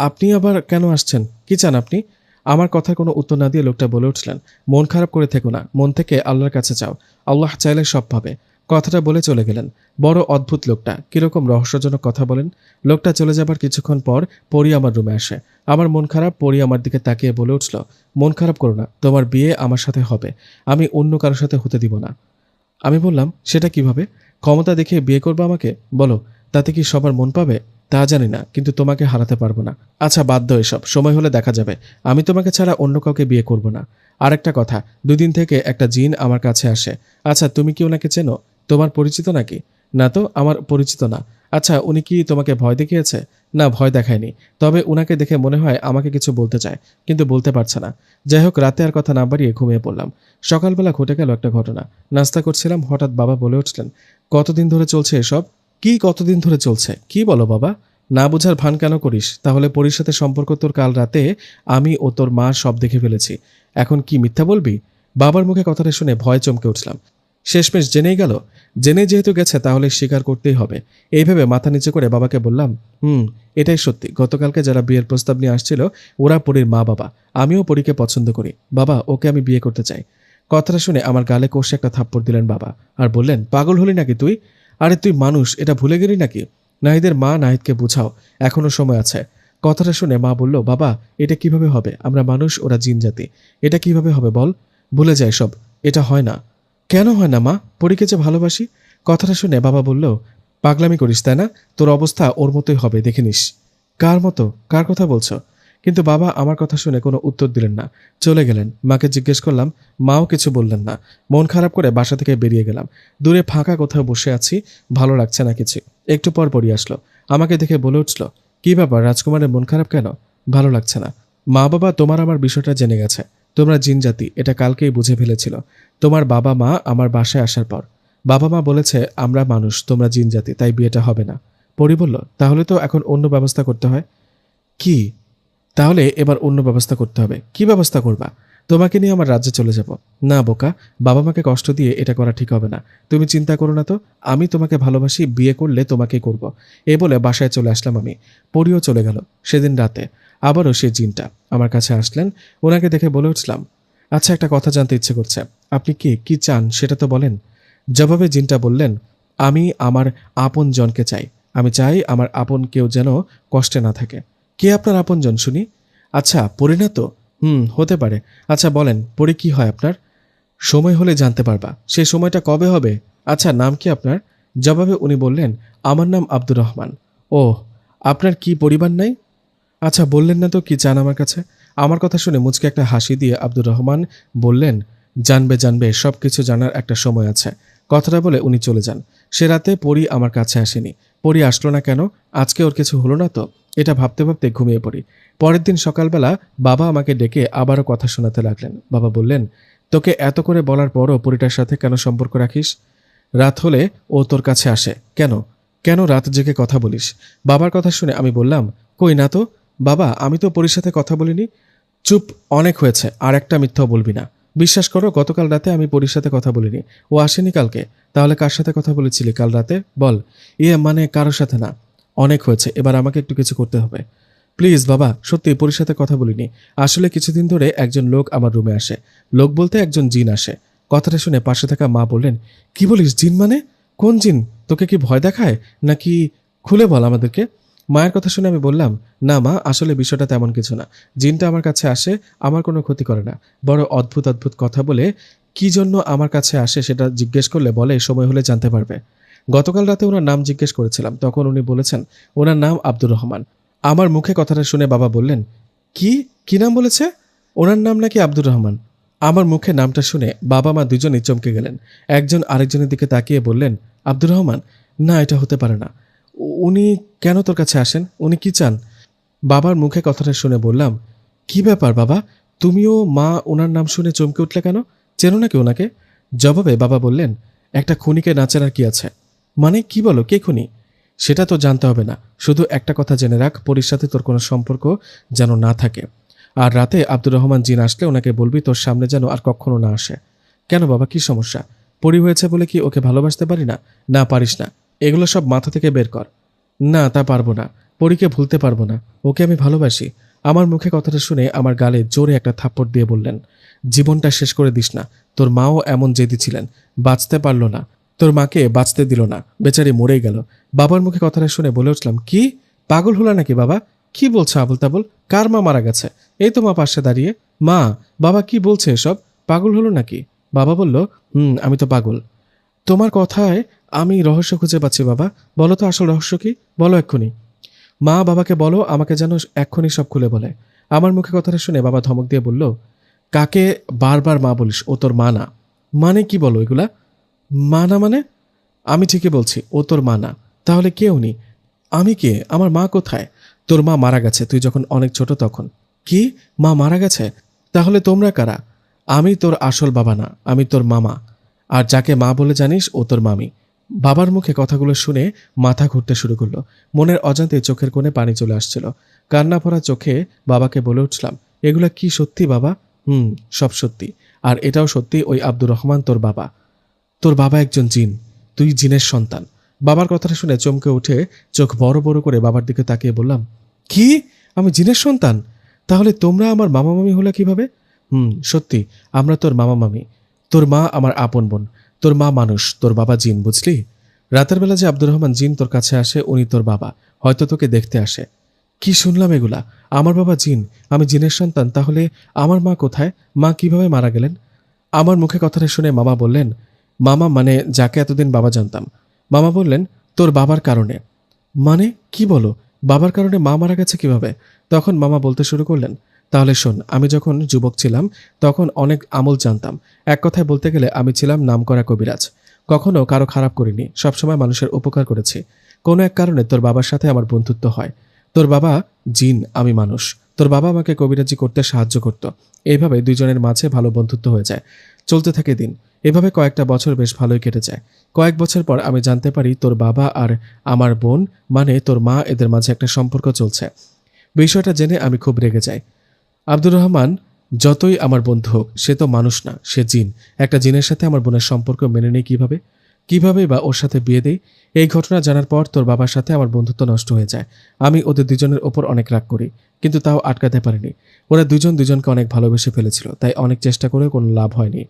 আপনি আবার কেন আসছেন? কি চান আপনি?" আমার কথার কোনো উত্তর না দিয়ে লোকটা বলে উঠলেন, মন খারাপ করে থেকো না, মন থেকে আল্লাহর কাছে চাও, আল্লাহ চাইলে সব পাবে। কথাটা বলে চলে গেলেন। বড় অদ্ভুত লোকটা, কিরকম রহস্যজনক কথা বলেন। লোকটা চলে যাবার কিছুক্ষণ পর পরি আমার রুমে আসে। আমার মন খারাপ। পরি আমার দিকে তাকিয়ে বলে উঠল, মন খারাপ করো না, তোমার বিয়ে আমার সাথে হবে, আমি অন্য কারোর সাথে হতে দিব না। আমি বললাম, সেটা কিভাবে? ক্ষমতা দেখিয়ে বিয়ে করবে আমাকে? বলো, তাতে কি সবার মন পাবে? তা জানি না, কিন্তু তোমাকে হারাতে পারবো না। আচ্ছা বাদ দাও এসব, সময় হলে দেখা যাবে। আমি তোমাকে ছাড়া অন্য কাউকে বিয়ে করব না। আর একটা কথা, 2 দিন থেকে একটা জিন আমার কাছে আসে। আচ্ছা তুমি কি ওনাকে চেনো? তোমার পরিচিত নাকি? না তো, আমার পরিচিত না। আচ্ছা উনি কি তোমাকে ভয় দেখিয়েছে? না, ভয় দেখায়নি। তবে উনাকে দেখে মনে হয় আমাকে কিছু বলতে চায়, কিন্তু বলতে পারছে না। যাই হোক, রাতে আর কথা না বাড়িয়ে ঘুমিয়ে পড়লাম। সকালবেলা ঘটে গেল একটা ঘটনা। নাস্তা করছিলাম, হঠাৎ বাবা বলে উঠলেন, কতদিন ধরে চলছে এসব? কি কতদিন ধরে চলছে? কি বলো বাবা? না বুঝার ভান কেন করিস? তাহলে পরীর সাথে সম্পর্ক তোর কাল রাতে আমি ও তোর মা সব দেখে ফেলেছি। এখন কি মিথ্যা বলবি? বাবার মুখে কথাটা শুনে ভয় চমকে উঠলাম। শেষমেশ জেনেই গেল। জেনে যেহেতু গেছে তাহলে স্বীকার করতেই হবে। এইভাবে মাথা নিচু করে বাবাকে বললাম, এটাই সত্যি, গতকালকে যারা বিয়ের প্রস্তাব নিয়ে আসছিল ওরা পরীর মা বাবা। আমিও পরীকে পছন্দ করি বাবা, ওকে আমি বিয়ে করতে চাই। কথাটা শুনে আমার গালে কষে একটা থাপ্পড় দিলেন বাবা, আর বললেন, পাগল হলি নাকি তুই? আরে তুই মানুষ, এটা ভুলে গেলি নাকি? নাহিদের মা, নাহিদকে বুঝাও, এখনো সময় আছে। কথাটা শুনে মা বলল, বাবা এটা কিভাবে হবে? আমরা মানুষ, ওরা জিন জাতি, এটা কিভাবে হবে বল? ভুলে যায় সব, এটা হয় না। কেন হয় না মা? পরীকে যে ভালোবাসি। কথাটা শুনে বাবা বলল, পাগলামি করিস তাই না? তোর অবস্থা ওর মতোই হবে, দেখে নিস। কার মতো? কার কথা বলছো? কিন্তু বাবা আমার কথা শুনে কোনো উত্তর দিলেন না, চলে গেলেন। মাকে জিজ্ঞেস করলাম, মাও কিছু বললেন না। মন খারাপ করে বাসা থেকে বেরিয়ে গেলাম। দূরে ফাঁকা কোথাও বসে আছি, ভালো লাগছে না কিছু। একটু পর পরই আসলো, আমাকে দেখে বলে উঠল, কি ব্যাপার রাজকুমারের মন খারাপ কেন? ভালো লাগছে না। মা বাবা তোমার আমার বিষয়টা জেনে গেছে। তোমরা জিন জাতি, এটা কালকেই বুঝে ফেলেছিল তোমার বাবা মা আমার বাসায় আসার পর। বাবা মা বলেছে আমরা মানুষ, তোমরা জিন জাতি, তাই বিয়েটা হবে না। পরি বলল, তাহলে তো এখন অন্য ব্যবস্থা করতে হয়। কি? তাহলে এবার অন্য ব্যবস্থা করতে হবে। কি ব্যবস্থা করবা? তোমাকে নিয়ে আমার রাজ্যে চলে যাব। না বোকা, বাবা মাকে কষ্ট দিয়ে এটা করা ঠিক হবে না। তুমি চিন্তা করো না তো, আমি তোমাকে ভালোবাসি, বিয়ে করলে তোমাকেই করব। এ বলে বাসায় চলে আসলাম আমি। পরিও চলে গেল। সেদিন রাতে আবারও সেই জিনটা আমার কাছে আসলেন। ওনাকে দেখে বলে উঠলাম, আচ্ছা একটা কথা জানতে ইচ্ছে করছে, আপনি কি চান সেটা তো বলেন। জবাবে জিনটা বললেন, আমি আমার আপন জনকে চাই। আমি চাই আমার আপন কেউ যেন কষ্টে না থাকে। কে আপনার আপন জন শুনি? আচ্ছা পরি না তো? হতে পারে। আচ্ছা বলেন পরি কি হয় আপনার? সময় হলে জানতে পারবা। সেই সময়টা কবে হবে? আচ্ছা নাম কি আপনার? জবাবে উনি বললেন, আমার নাম আব্দুর রহমান। ও, আপনার কি পরিবার নাই? আচ্ছা বললেন না তো কি চান আমার কাছে? আমার কথা শুনে মুচকে একটা হাসি দিয়ে আব্দুর রহমান বললেন, জানবে জানবে, সব কিছু জানার একটা সময় আছে। কথাটা বলে উনি চলে যান। সে রাতে পরি আমার কাছে আসেনি। পরি আসলো না কেন? আজকে ওর কিছু হলো না তো? এটা ভাবতে ভাবতে ঘুমিয়ে পড়ি। পরের দিন সকালবেলা বাবা আমাকে ডেকে আবারও কথা শোনাতে লাগলেন। বাবা বললেন, তোকে এত করে বলার পরও পরিটার সাথে কেন সম্পর্ক রাখিস? রাত হলে ও তোর কাছে আসে কেন? কেন রাত জেগে কথা বলিস? বাবার কথা শুনে আমি বললাম, কই না তো বাবা, আমি তো পরির সাথে কথা বলিনি। চুপ, অনেক হয়েছে, আর একটা মিথ্যাও বলবি না। বিশ্বাস করো গতকাল রাতে আমি পরির সাথে কথা বলিনি। ও আসেনি কালকে। তাহলে কার সাথে কথা বলেছিলি কাল রাতে বল? মানে কারোর সাথে না। অনেক হয়েছে, এবার আমাকে একটু কিছু করতে হবে। প্লিজ বাবা, সত্যি পরির সাথে কথা বলিনি। আসলে কিছুদিন ধরে একজন লোক আমার রুমে আসে। লোক বলতে একজন জিন আসে। কথাটা শুনে পাশে থাকা মা বললেন, কি বলিস জিন মানে? কোন জিন? তোকে কি ভয় দেখায় নাকি? খুলে বল আমাদেরকে। মায়ের কথা শুনে আমি বললাম, না মা, আসলে বিষয়টা তেমন কিছু না। জিনটা আমার কাছে আসে, আমার কোনো ক্ষতি করে না। বড় অদ্ভুত অদ্ভুত কথা বলে কি জন্য আমার কাছে আসে সেটা জিজ্ঞেস করলে বলে সময় হলে জানতে পারবে। গতকাল রাতে ওনার নাম জিজ্ঞেস করেছিলাম, তখন উনি বলেছেন ওনার নাম আব্দুর রহমান। আমার মুখে কথাটা শুনে বাবা বললেন, কি কি নাম বলেছে? ওনার নাম নাকি আব্দুর রহমান? আমার মুখে নামটা শুনে বাবা মা দুজনেই চমকে গেলেন। একজন আরেকজনের দিকে তাকিয়ে বললেন, আব্দুর রহমান? না, এটা হতে পারে না। উনি কেন তোর কাছে আসেন? উনি কি চান? বাবার মুখে কথাটা শুনে বললাম, কি ব্যাপার বাবা, তুমিও মা ওনার নাম শুনে চমকে উঠলে কেন? চেনো নাকি ওনাকে? জবাবে বাবা বললেন, একটা খুনিকে না চেনার কি আছে? মানে কি বলো, কে খুনি? সেটা তো জানতে হবে না, শুধু একটা কথা জেনে রাখ, পরির সাথে তোর কোনো সম্পর্ক যেন না থাকে। আর রাতে আব্দুর রহমান জিন আসলে ওনাকে বলবি তোর সামনে যেন আর কখনো না আসে। কেন বাবা, কি সমস্যা? পরি হয়েছে বলে কি ওকে ভালোবাসতে পারি না? না পারিস না, এগুলো সব মাথা থেকে বের কর। না, তা পারবো না। পরীকে ভুলতে পারবো না, ওকে আমি ভালোবাসি। আমার মুখে কথাটা শুনে আমার গালে জোরে একটা থাপ্পড় দিয়ে বললেন, জীবনটা শেষ করে দিস না। তোর মাও এমন জেদি ছিলেন, বাঁচতে পারলো না। তোর মাকে বাঁচতে দিল না, বেচারি মরেই গেল। বাবার মুখে কথাটা শুনে বলে উঠলাম, কি পাগল হলো নাকি বাবা? কি বলছো আবুল তাবুল? কার মা মারা গেছে? এই তো মা পাশে দাঁড়িয়ে। মা, বাবা কি বলছে এসব? পাগল হলো নাকি? বাবা বলল, আমি তো পাগল। তোমার কথায় আমি রহস্য খুঁজে পাচ্ছি বাবা। বলো তো আসল রহস্য কি? বলো এক্ষুনি। মা বাবাকে বলো আমাকে যেন এক্ষুনি সব খুলে বলে। আমার মুখে কথাটা শুনে বাবা ধমক দিয়ে বলল, কাকে বারবার মা বলিস? ও তোর মা না। মানে কি বলো এগুলা? মা না মানে? আমি ঠিকই বলছি, ও তোর মা না। তাহলে কে উনি? আমি কে? আমার মা কোথায়? তোর মা মারা গেছে তুই যখন অনেক ছোট তখন। কি? মা মারা গেছে? তাহলে তোমরা কারা? আমি তোর আসল বাবা না, আমি তোর মামা। আর যাকে মা বলে জানিস ও তোর মামি। বাবার মুখে কথাগুলো শুনে মাথা ঘুরতে শুরু করলো। মনের অজান্তে চোখের কোণে পানি চলে আসছিল। কান্না ভরা চোখে বাবাকে বলে উঠলাম, এগুলা কি সত্যি বাবা? সব সত্যি। আর এটাও সত্যি, ওই আব্দুর রহমান তোর বাবা। তোর বাবা একজন জিন, তুই জিনের সন্তান। বাবার কথাটা শুনে চমকে উঠে চোখ বড় বড় করে বাবার দিকে তাকিয়ে বললাম, কি? আমি জিনের সন্তান? তাহলে তোমরা আমার মামা মামি হলে কিভাবে? সত্যি, আমরা তোর মামা মামি। তোর মা আমার আপন বোন। তোর মা মানুষ, তোর বাবা জিন, বুঝলি? রাতের বেলা যে আব্দুর রহমান জিন তোর কাছে আসে, উনি তোর বাবা। হয়তো তোকে দেখতে আসে। কি শুনলাম এগুলা? আমার বাবা জিন, আমি জিনের সন্তান। তাহলে আমার মা কোথায়? মা কিভাবে মারা গেলেন? আমার মুখে কথাটা শুনে মামা বললেন, মামা মানে যাকে এতদিন বাবা জানতাম। মামা বললেন, তোর বাবার কারণে। মানে কি বলো? বাবার কারণে মা মারা গেছে কিভাবে? তখন মামা বলতে শুরু করলেন, তাহলে শোন, আমি যখন যুবক ছিলাম তখন অনেক আমল জানতাম। এক কথায় বলতে গেলে আমি ছিলাম নামকরা কবিরাজ। কখনো কারো খারাপ করিনি, সবসময় মানুষের উপকার করেছি। কোনো এক কারণে তোর বাবার সাথে আমার বন্ধুত্ব হয়। তোর বাবা জিন, আমি মানুষ। তোর বাবা আমাকে কবিরাজি করতে সাহায্য করত। এইভাবে দুইজনের মাঝে ভালো বন্ধুত্ব হয়ে যায়। চলতে থাকে দিন। এভাবে কয়েকটা বছর বেশ ভালোই কেটে যায়। কয়েক বছর পর আমি জানতে পারি তোর বাবা আর আমার বোন মানে তোর মা, এদের মাঝে একটা সম্পর্ক চলছে। বিষয়টা জেনে আমি খুব রেগে যাই। আব্দুর রহমান যতই আমার বন্ধু হোক, সে তো মানুষ না, সে জিন। একটা জিনের সাথে আমার বোনের সম্পর্ক মেনে নেই কিভাবে? কিভাবে বা ওর সাথে বিয়ে দেই? এই ঘটনা জানার পর তোর বাবার সাথে আমার বন্ধুত্ব নষ্ট হয়ে যায়। আমি ওদের দুজনের ওপর অনেক রাগ করি, কিন্তু তাও আটকাতে পারিনি। ওরা দুজন দুজনকে অনেক ভালোবেসে ফেলেছিল, তাই অনেক চেষ্টা করেও কোনো লাভ হয়নি।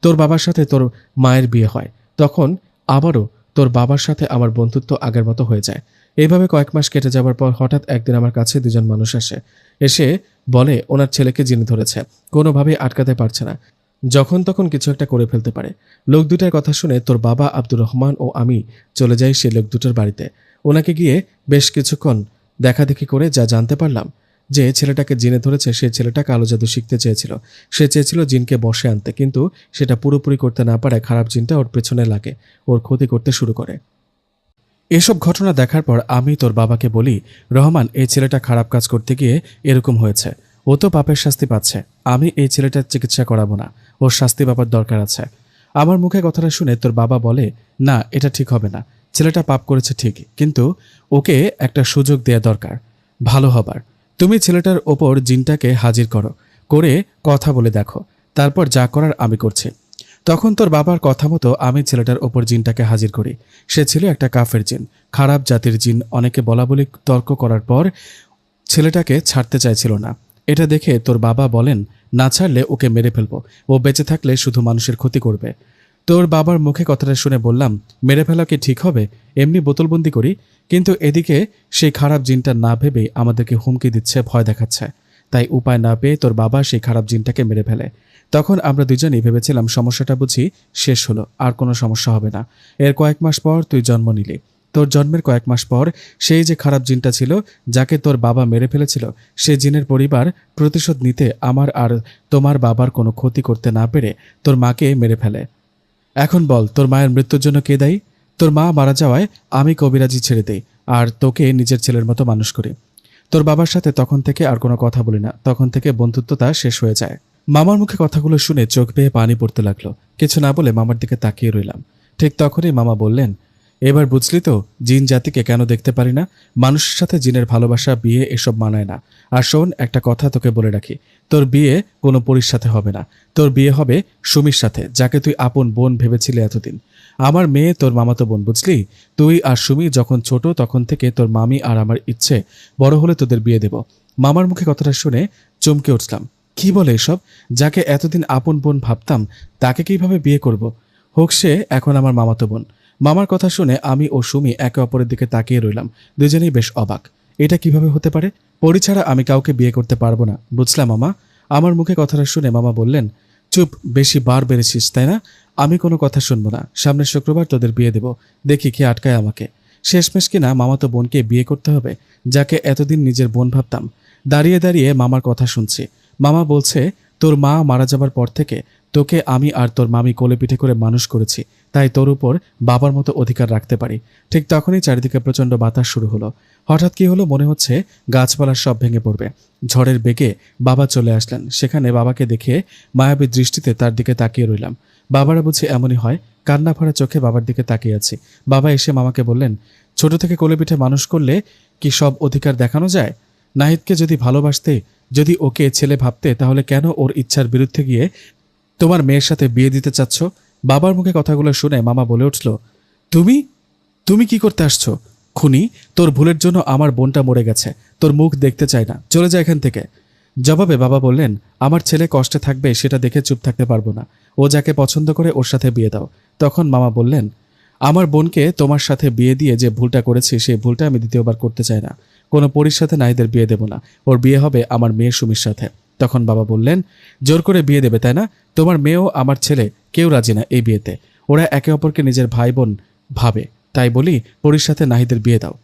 তোর বাবার সাথে তোর মায়ের বিয়ে হয়, তখন আবারও তোর বাবার সাথে আমার বন্ধুত্ব আগের মতো হয়ে যায়। এইভাবে কয়েক মাস কেটে যাবার পর হঠাৎ একদিন আমার কাছে দুজন মানুষ আসে। এসে বলে ওনার ছেলেকে জিনে ধরেছে, কোনোভাবেই আটকাতে পারছে না, যখন তখন কিছু একটা করে ফেলতে পারে। লোক দুটার কথা শুনে তোর বাবা আব্দুর রহমান ও আমি চলে যাই সেই লোক দুটোর বাড়িতে। ওনাকে গিয়ে বেশ কিছুক্ষণ দেখাদেখি করে যা জানতে পারলাম, যে ছেলেটাকে জিনে ধরেছে সে ছেলেটা কালো জাদু শিখতে চেয়েছিল। সে চেয়েছিল জিনকে বশে আনতে, কিন্তু সেটা পুরোপুরি করতে না পারায় খারাপ জিনটা ওর পেছনে লাগে, ওর ক্ষতি করতে শুরু করে। এসব ঘটনা দেখার পর আমি তোর বাবাকে বলি, রহমান, এই ছেলেটা খারাপ কাজ করতে গিয়ে এরকম হয়েছে, ও তো পাপের শাস্তি পাচ্ছে। আমি এই ছেলেটার চিকিৎসা করাবো না, ওর শাস্তি পাবার দরকার আছে। আমার মুখে কথাটা শুনে তোর বাবা বলে, না, এটা ঠিক হবে না। ছেলেটা পাপ করেছে ঠিক, কিন্তু ওকে একটা সুযোগ দেয়া দরকার ভালো হবার। তুমি ছেলেটার ওপর জিনটাকে হাজির করো, করে কথা বলে দেখো, তারপর যা করার আমি করছি। তখন তোর বাবার কথা মতো আমি ছেলেটার ওপর জিনটাকে হাজির করি। সে ছিল একটা কাফের জিন, খারাপ জাতির জিন। অনেকে বলাবলি তর্ক করার পর ছেলেটাকে ছাড়তে চাইছিল না। এটা দেখে তোর বাবা বলেন, না ছাড়লে ওকে মেরে ফেলবো, ও বেঁচে থাকলে শুধু মানুষের ক্ষতি করবে। তোর বাবার মুখে কথাটা শুনে বললাম, মেরে ফেলা কি ঠিক হবে? এমনি বোতলবন্দি করি। কিন্তু এদিকে সেই খারাপ জিনটা না ভেবেই আমাদেরকে হুমকি দিচ্ছে, ভয় দেখাচ্ছে। তাই উপায় না পেয়ে তোর বাবা সেই খারাপ জিনটাকে মেরে ফেলে। তখন আমরা দুজনেই ভেবেছিলাম সমস্যাটা বুঝি শেষ হলো, আর কোনো সমস্যা হবে না। এর কয়েক মাস পর তুই জন্ম নিলি। তোর জন্মের কয়েক মাস পর সেই যে খারাপ জিনটা ছিল, যাকে তোর বাবা মেরে ফেলেছিল, সে জিনের পরিবার প্রতিশোধ নিতে আমার আর তোমার বাবার কোনো ক্ষতি করতে না পেরে তোর মাকে মেরে ফেলে। এখন বল, তোর মায়ের মৃত্যুর জন্য কে দায়ী? তোর মা মারা যাওয়ায় আমি কবিরাজি ছেড়ে দেই আর তোকে নিজের ছেলের মতো মানুষ করি। তোর বাবার সাথে তখন থেকে আর কোনো কথা বলি না, তখন থেকে বন্ধুত্বতা শেষ হয়ে যায়। মামার মুখে কথাগুলো শুনে চোখ বেয়ে পানি পড়তে লাগলো। কিছু না বলে মামার দিকে তাকিয়ে রইলাম। ঠিক তখনই মামা বললেন, এবার বুঝলি তো জিন জাতিকে কেন দেখতে পারি না? মানুষের সাথে জিনের ভালোবাসা, বিয়ে এসব মানায় না। আর শোন, একটা কথা তোকে বলে রাখি, তোর বিয়ে কোনো পরীর সাথে হবে না। তোর বিয়ে হবে সুমির সাথে, যাকে তুই আপন বোন ভেবেছিলি এতদিন। আমার মেয়ে তোর মামাতো বোন, বুঝলি? তুই আর সুমি যখন ছোট তখন থেকে তোর মামি আর আমার ইচ্ছে, বড় হলে তোদের বিয়ে দেব। মামার মুখে কথাটা শুনে চমকে উঠলাম। কি বলে এসব? যাকে এতদিন আপন বোন ভাবতাম, তাকে কিভাবে বিয়ে করব? হোক সে এখন আমার মামাতো বোন। মামার কথা শুনে আমি ও সুমি একে অপরের দিকে তাকিয়ে রইলাম, দুজনেই বেশ অবাক। এটা কিভাবে হতে পারে? পরি ছাড়া আমি কাউকে বিয়ে করতে পারবো না, বুঝলাম মামা? আমার মুখে কথাটা শুনে মামা বললেন, চুপ, বেশি বার বেড়েছিস তাই না? আমি কোনো কথা শুনবো না। সামনের শুক্রবার তোদের বিয়ে দেব, দেখি কে আটকায় আমাকে। শেষমেশ কিনা মামাতো বোনকে বিয়ে করতে হবে, যাকে এতদিন নিজের বোন ভাবতাম। দাঁড়িয়ে দাঁড়িয়ে মামার কথা শুনছি। মামা বলছে, তোর মা মারা যাবার পর থেকে তোকে আমি আর তোর মামি কোলে পিঠে করে মানুষ করেছি, তাই তোর উপর বাবার মতো অধিকার রাখতে পারি। ঠিক তখনই চারিদিকে প্রচণ্ড বাতাস শুরু হলো। হঠাৎ কি হলো মনে হচ্ছে গাছপালা সব ভেঙে পড়বে। ঝড়ের বেগে বাবা চলে আসলেন। সেখানে বাবাকে দেখে মায়াবী দৃষ্টিতে তার দিকে তাকিয়ে রইলাম। বাবারা বুঝি এমনই হয়। কান্না ভরা চোখে বাবার দিকে তাকিয়ে আছি। বাবা এসে মামাকে বললেন, ছোট থেকে কোলে পিঠে মানুষ করলে কি সব অধিকার দেখানো যায়? নাহিদকে যদি ভালোবাসতে, যদি ওকে ছেলে ভাবতে, তাহলে কেন ওর ইচ্ছার বিরুদ্ধে গিয়ে তোমার মেয়ের সাথে বিয়ে দিতে চাচ্ছ? বাবার মুখে কথাগুলো শুনে মামা বলে উঠল, তুমি তুমি কি করতে আসছো? খুনি, তোর ভুলের জন্য আমার বোনটা মরে গেছে। তোর মুখ দেখতে চাই না, চলে যা এখান থেকে। জবাবে বাবা বললেন, আমার ছেলে কষ্টে থাকবে সেটা দেখে চুপ থাকতে পারবো না। ও যাকে পছন্দ করে ওর সাথে বিয়ে দাও। তখন মামা বললেন, আমার বোনকে তোমার সাথে বিয়ে দিয়ে যে ভুলটা করেছি, সেই ভুলটা আমি দ্বিতীয়বার করতে চাই না। কোনো পরীর সাথে নাহিদের বিয়ে দেব না। ওর বিয়ে হবে আমার মেয়ে সুমির সাথে। তখন বাবা বললেন, জোর করে বিয়ে দেবে তাই না? তোমার মেয়েও আমার ছেলে কেউ রাজি না এই বিয়েতে। ওরা একে অপরকে নিজের ভাই বোন ভাবে, তাই বলি পরীর সাথে নাহিদের বিয়ে দাও।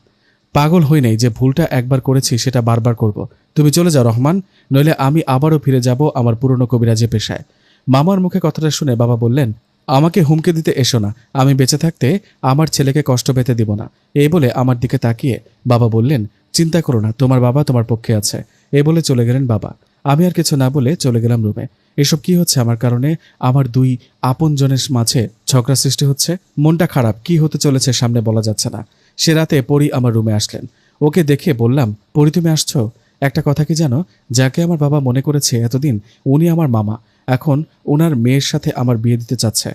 পাগল হই নাই যে ভুলটা একবার করেছি সেটা বারবার করব। তুমি চলে যাও রহমান, নইলে আমি আবারও ফিরে যাব আমার পুরনো কবিরাজি পেশায়। মামার মুখে কথাটা শুনে বাবা বললেন, আমাকে হুমকি দিতে এসো না। আমি বেঁচে থাকতে আমার ছেলেকে কষ্ট পেতে দিব না। এই বলে আমার দিকে তাকিয়ে বাবা বললেন, চিন্তা করো না, তোমার বাবা তোমার পক্ষে আছে। এই বলে চলে গেলেন বাবা। আমি আর কিছু না বলে চলে গেলাম রুমে। এসব কি হচ্ছে আমার কারণে? আমার দুই আপনজনের মাঝে ঝগড়া সৃষ্টি হচ্ছে। মনটা খারাপ, কি হতে চলেছে সামনে বলা যাচ্ছে না। সে রাতে পরি আমার রুমে আসলেন। ওকে দেখে বললাম, পরি তুমি আসছো? একটা কথা কি জানো, যাকে আমার বাবা মনে করেছে এতদিন, উনি আমার মামা। এখন ওনার মেয়ের সাথে আমার বিয়ে দিতে চাচ্ছে।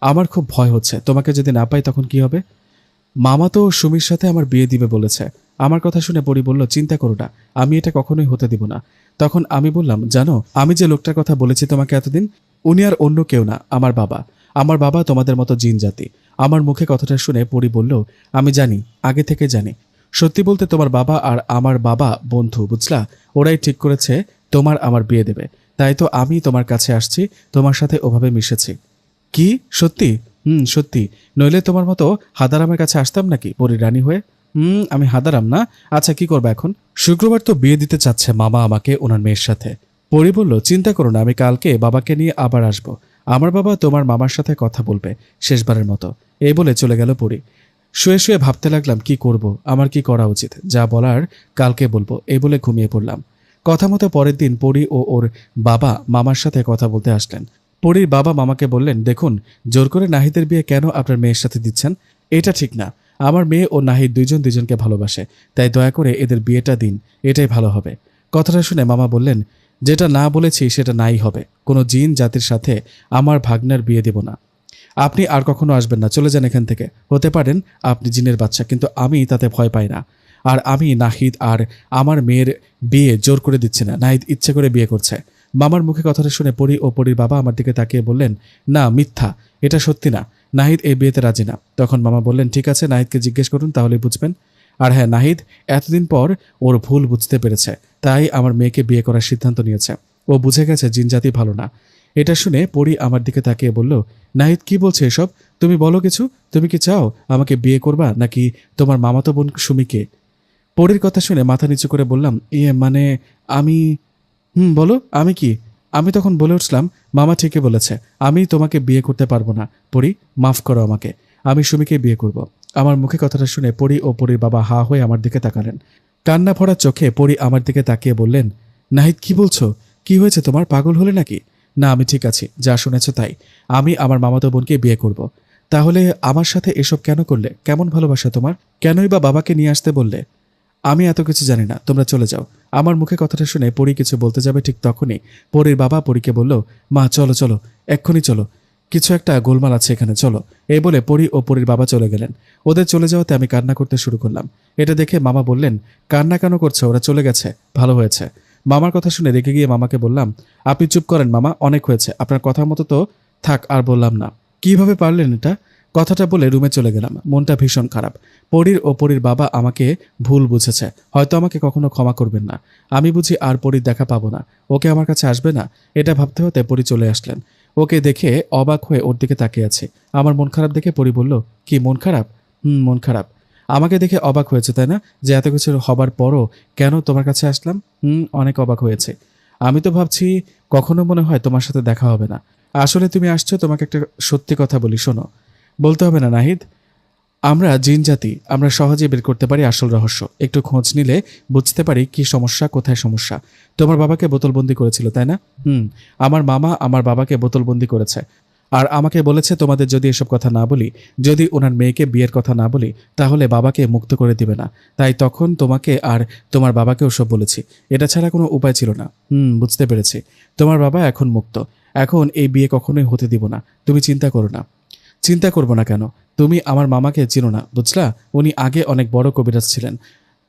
আমার খুব ভয় হচ্ছে, তোমাকে যদি না পাই তখন কি হবে? মামা তো সুমির সাথে আমার বিয়ে দিবে বলেছে। আমার কথা শুনে পরি বলল, চিন্তা করো না, আমি এটা কখনোই হতে দিব না। তখন আমি বললাম, জানো, আমি যে লোকটার কথা বলেছি তোমাকে এতদিন, উনি আর অন্য কেউ না, আমার বাবা। আমার বাবা তোমাদের মতো জিন জাতি। আমার মুখে কথাটা শুনে পরি বলল, আমি জানি, আগে থেকে জানি। সত্যি বলতে তোমার বাবা আর আমার বাবা বন্ধু, বুঝলা? ওরাই ঠিক করেছে তোমার আমার বিয়ে দেবে। তাই তো আমি তোমার কাছে আসছি, তোমার সাথে ওভাবে মিশেছি। কি? সত্যি? সত্যি। নইলে তোমার মতো হাদারামের কাছে আসতাম নাকি পরীর রানী হয়ে? আমি হাদারাম না। আচ্ছা, কি করবে এখন? শুক্রবার তো বিয়ে দিতে চাচ্ছে মামা আমাকে ওনার মেয়ের সাথে। পরি বলল, চিন্তা করো না, আমি কালকে বাবাকে নিয়ে আবার আসব। আমার বাবা তোমার মামার সাথে কথা বলবে শেষবারের মতো। এই বলে চলে গেল পরি। শুয়ে শুয়ে ভাবতে লাগলাম কি করব, আমার কি করা উচিত। যা বলার কালকে বলবো, এই বলে ঘুমিয়ে পড়লাম। কথা মতো পরের দিন পরি ও ওর বাবা মামার সাথে কথা বলতে আসলেন। পরীর বাবা মামাকে বললেন, দেখুন, জোর করে নাহিদের বিয়ে কেন আপনার মেয়ের সাথে দিচ্ছেন? এটা ঠিক না। আমার মেয়ে ও নাহিদ দুইজন দুজনকে ভালোবাসে, তাই দয়া করে এদের বিয়েটা দিন, এটাই ভালো হবে। কথাটা শুনে মামা বললেন, যেটা না বলেছি সেটা নাই হবে। কোনো জিন জাতির সাথে আমার ভাগ্নার বিয়ে দেব না। আপনি আর কখনো আসবেন না, চলে যান এখান থেকে। হতে পারেন আপনি জিনের বাচ্চা, কিন্তু আমি তাতে ভয় পাই না। আর আমি নাহিদ আর আমার মেয়ের বিয়ে জোর করে দিচ্ছি না, নাহিদ ইচ্ছে করে বিয়ে করছে। মামার মুখে কথাটা শুনে পরি ও পরির বাবা আমার দিকে তাকিয়ে বললেন, না, মিথ্যা, এটা সত্যি না, নাহিদ এই বিয়েতে রাজি না। তখন মামা বললেন, ঠিক আছে, নাহিদকে জিজ্ঞেস করুন, তাহলেই বুঝবেন। আর হ্যাঁ, নাহিদ এতদিন পর ওর ভুল বুঝতে পেরেছে, তাই আমার মেয়েকে বিয়ে করার সিদ্ধান্ত নিয়েছে। ও বুঝে গেছে জিনজাতি ভালো না। এটা শুনে পরি আমার দিকে তাকিয়ে বলল, নাহিদ কি বলছে এসব? তুমি বলো কিছু। তুমি কি চাও আমাকে বিয়ে করবা, নাকি তোমার মামাতো বোন সুমিকে? পরির কথা শুনে মাথা নিচু করে বললাম, মানে আমি। বলো, আমি কি? আমি তখন বলে উঠলাম, মামা ঠিকই বলেছে, আমি তোমাকে বিয়ে করতে পারবো না। পরি, মাফ করো আমাকে, আমি সুমিকে বিয়ে করব। আমার মুখে কথাটা শুনে পরি ও পরির বাবা হা হয়ে আমার দিকে তাকালেন। কান্না ভরা চোখে পরি আমার দিকে তাকিয়ে বললেন, নাহিদ কি বলছো? কি হয়েছে তোমার? পাগল হলে নাকি? না, আমি ঠিক আছি, যা শুনেছ তাই। আমি আমার মামাতো বোনকে বিয়ে করব। তাহলে আমার সাথে এসব কেন করলে? কেমন ভালোবাসা তোমার? কেনই বা বাবাকে নিয়ে আসতে বললে? আমি এত কিছু জানি না, তোমরা চলে যাও। আমার মুখে কথাটা শুনে পরি কিছু বলতে যাবে, ঠিক তখনই পরির বাবা পরীকে বলল, মা চলো চলো, এক্ষুনি চলো, কিছু একটা গোলমাল আছে এখানে, চলো। এই বলে পরি ও পরির বাবা চলে গেলেন। ওদের চলে যাওয়াতে আমি কান্না করতে শুরু করলাম। এটা দেখে মামা বললেন, কান্না কেন করছে? ওরা চলে গেছে, ভালো হয়েছে। মামার কথা শুনে রেগে গিয়ে মামাকে বললাম, আপনি চুপ করেন মামা, অনেক হয়েছে, আপনার কথা মতো তো থাক, আর বললাম না। কিভাবে পারলেন এটা? কথাটা বলে রুমে চলে গেলাম, মনটা ভীষণ খারাপ। পরীর ও পরীর বাবা আমাকে ভুল বুঝেছে, হয়তো আমাকে কখনো ক্ষমা করবেন না। আমি বুঝি আর পরীর দেখা পাবো না, ওকে আমার কাছে আসবে না, এটা ভাবতে হতে পরী চলে আসলেন। ওকে দেখে অবাক হয়ে ওর দিকে তাকিয়ে আছে। আমার মন খারাপ দেখে পরী বলল, কি মন খারাপ? মন খারাপ। আমাকে দেখে অবাক হয়েছে তাই না, যে এত কিছু হবার পরও কেন তোমার কাছে আসলাম? অনেক অবাক হয়েছে। আমি তো ভাবছি কখনো মনে হয় তোমার সাথে দেখা হবে না। আসলে তুমি আসছো, তোমাকে একটা সত্যি কথা বলি, শোনো। বলতে হবে না নাহিদ, আমরা জিন জাতি, আমরা সহজে বের করতে পারি আসল রহস্য। একটু খোঁজ নিলে বুঝতে পারি কি সমস্যা, কোথায় সমস্যা। তোমার বাবাকে বোতলবন্দি করেছিল তাই না? আমার মামা আমার বাবাকে বোতলবন্দি করেছে, আর আমাকে বলেছে তোমাদের যদি এসব কথা না বলি, যদি ওনার মেয়েকে বিয়ের কথা না বলি, তাহলে বাবাকে মুক্ত করে দিবে না। তাই তখন তোমাকে আর তোমার বাবাকেও সব বলেছি, এটা ছাড়া কোনো উপায় ছিল না। বুঝতে পেরেছি। তোমার বাবা এখন মুক্ত, এখন এই বিয়ে কখনোই হতে দিব না, তুমি চিন্তা করো না। চিন্তা করবো না কেন? তুমি আমার মামাকে চিনো না, বুঝলা? উনি আগে অনেক বড় কবিরাজ ছিলেন।